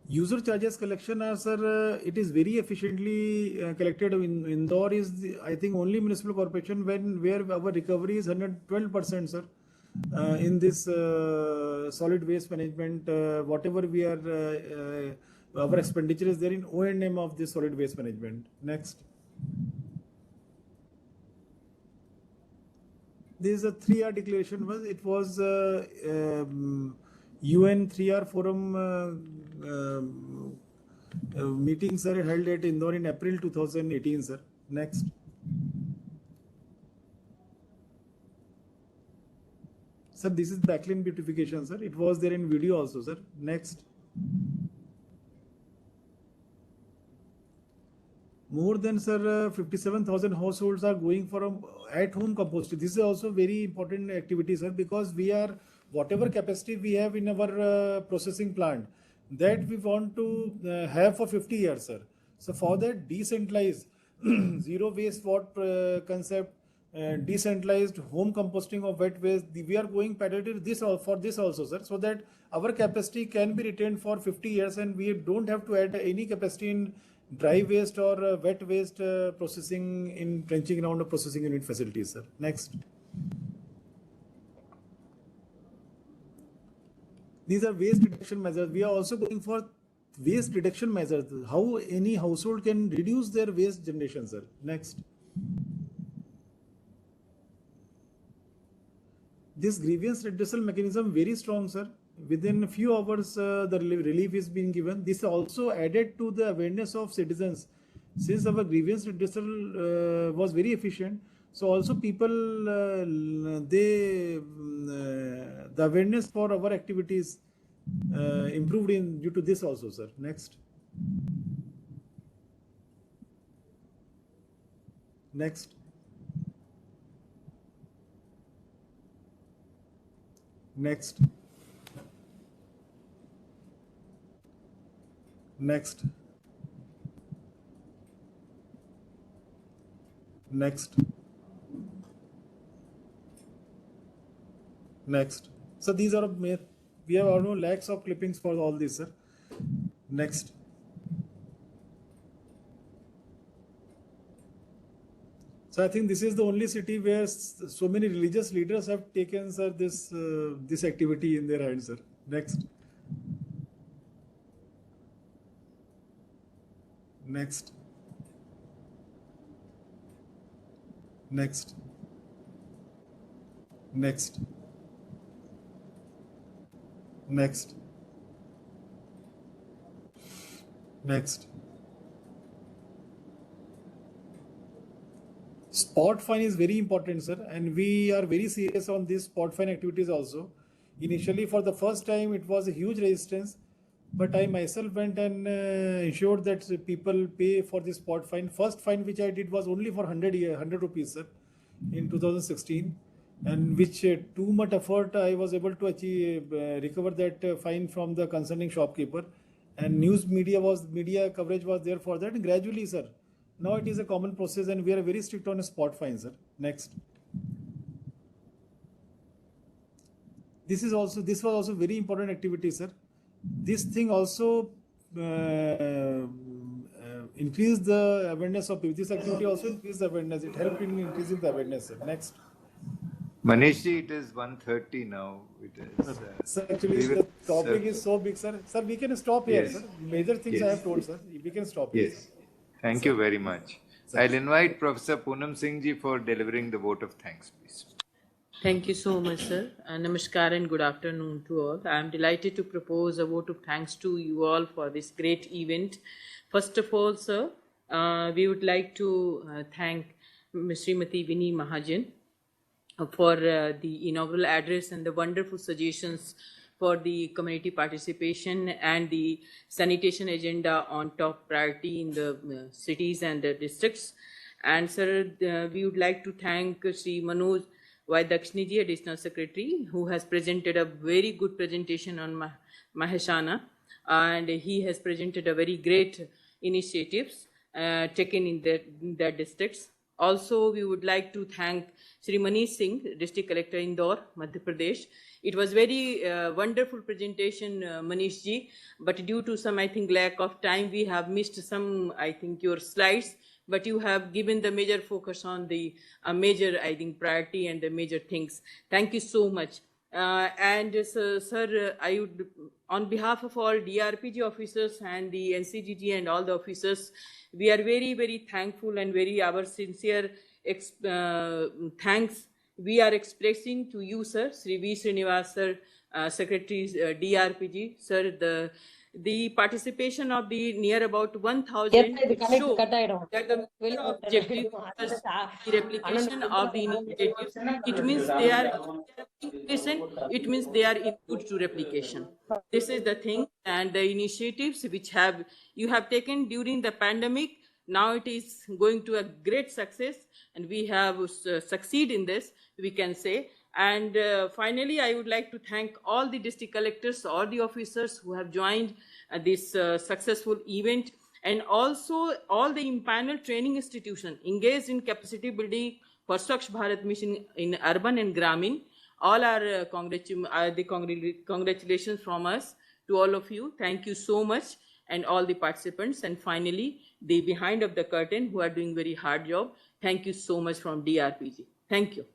User charges collection are, sir, it is very efficiently collected. Indore is, I think, only municipal corporation where our recovery is 112%, sir. In this solid waste management, whatever we are, our expenditure is there in O&M of this solid waste management. Next. This is a 3R declaration. It was UN 3R forum meeting, sir, held at Indore in April 2018, sir. Next. Sir, this is backlane beautification, sir. It was there in video also, sir. Next. More than, sir, 57,000 households are going for at-home composting. This is also very important activity, sir, because we are, whatever capacity we have in our processing plant, that we want to have for 50 years, sir. So for that, decentralized, zero waste concept, decentralized home composting of wet waste. We are going parallel this for this also, sir, so that our capacity can be retained for 50 years and we don't have to add any capacity in dry waste or wet waste processing in trenching ground or processing unit facilities, sir. Next. These are waste reduction measures. We are also going for waste reduction measures. How any household can reduce their waste generation, sir. Next. This grievance redressal mechanism very strong, sir. Within a few hours, the relief is being given. This also added to the awareness of citizens. Since our grievance redressal was very efficient, so also people, the awareness for our activities improved in due to this also, sir. Next. Next. Next. Next. Next. Next. So these are, we have almost lakhs of clippings for all this, sir. Next. So I think this is the only city where so many religious leaders have taken, sir, this activity in their hands, sir. Next. Next. Next. Next. Next. Next. Spot fine is very important, sir, and we are very serious on this spot fine activities also. Initially, for the first time, it was a huge resistance, but I myself went and ensured that people pay for this spot fine. First fine which I did was only for 100 rupees, sir, in 2016, and which too much effort I was able to achieve, recover that fine from the concerning shopkeeper, and media coverage was there for that. And gradually, sir, now it is a common process and we are very strict on a spot fine, sir. Next. This was also very important activity, sir. This thing also increased the awareness of people. This activity also increased the awareness. It helped in increasing the awareness, sir. Next. Manishji, it is 1:30 now. It is. Sir, actually, the topic is so big, sir. Sir, we can stop here, sir. Major things I have told, sir. We can stop here. Yes. Thank you very much. I'll invite Professor Poonam Singh ji for delivering the vote of thanks, please. Thank you so much, sir. Namaskar and good afternoon to all. I am delighted to propose a vote of thanks to you all for this great event. First of all, sir, we would like to thank Srimati Vinny Mahajan for the inaugural address and the wonderful suggestions for the community participation and the sanitation agenda on top priority in the cities and the districts. And sir, we would like to thank Sri Manoj Vaidakshni ji, Additional Secretary, who has presented a very good presentation on Maheshana, and he has presented a very great initiatives taken in their districts. Also, we would like to thank Sri Manish Singh, District Collector Indore, Madhya Pradesh. It was very wonderful presentation, Manish ji, but due to some, I think, lack of time, we have missed some, I think, your slides, but you have given the major focus on the major, I think, priority and the major things. Thank you so much. Sir, I would, on behalf of all DRPG officers and the NCGG and all the officers, we are very, very thankful and very our sincere thanks we are expressing to you, sir, Sri V. Srinivas, sir, Secretary DRPG, sir, the participation of the near about 1,000 show that the major objective was the replication of the initiatives. It means they are it means they are input to replication. This is the thing, and the initiatives which you have taken during the pandemic, now it is going to a great success, and we have succeed in this, we can say. And finally, I would like to thank all the district collectors, all the officers who have joined this successful event. and also all the impaneled training institutions engaged in capacity building for Swachh Bharat Mission in urban and Gramin. All are congratulations from us to all of you. Thank you so much, and all the participants. And finally, the behind of the curtain who are doing very hard job. Thank you so much from DRPG. Thank you.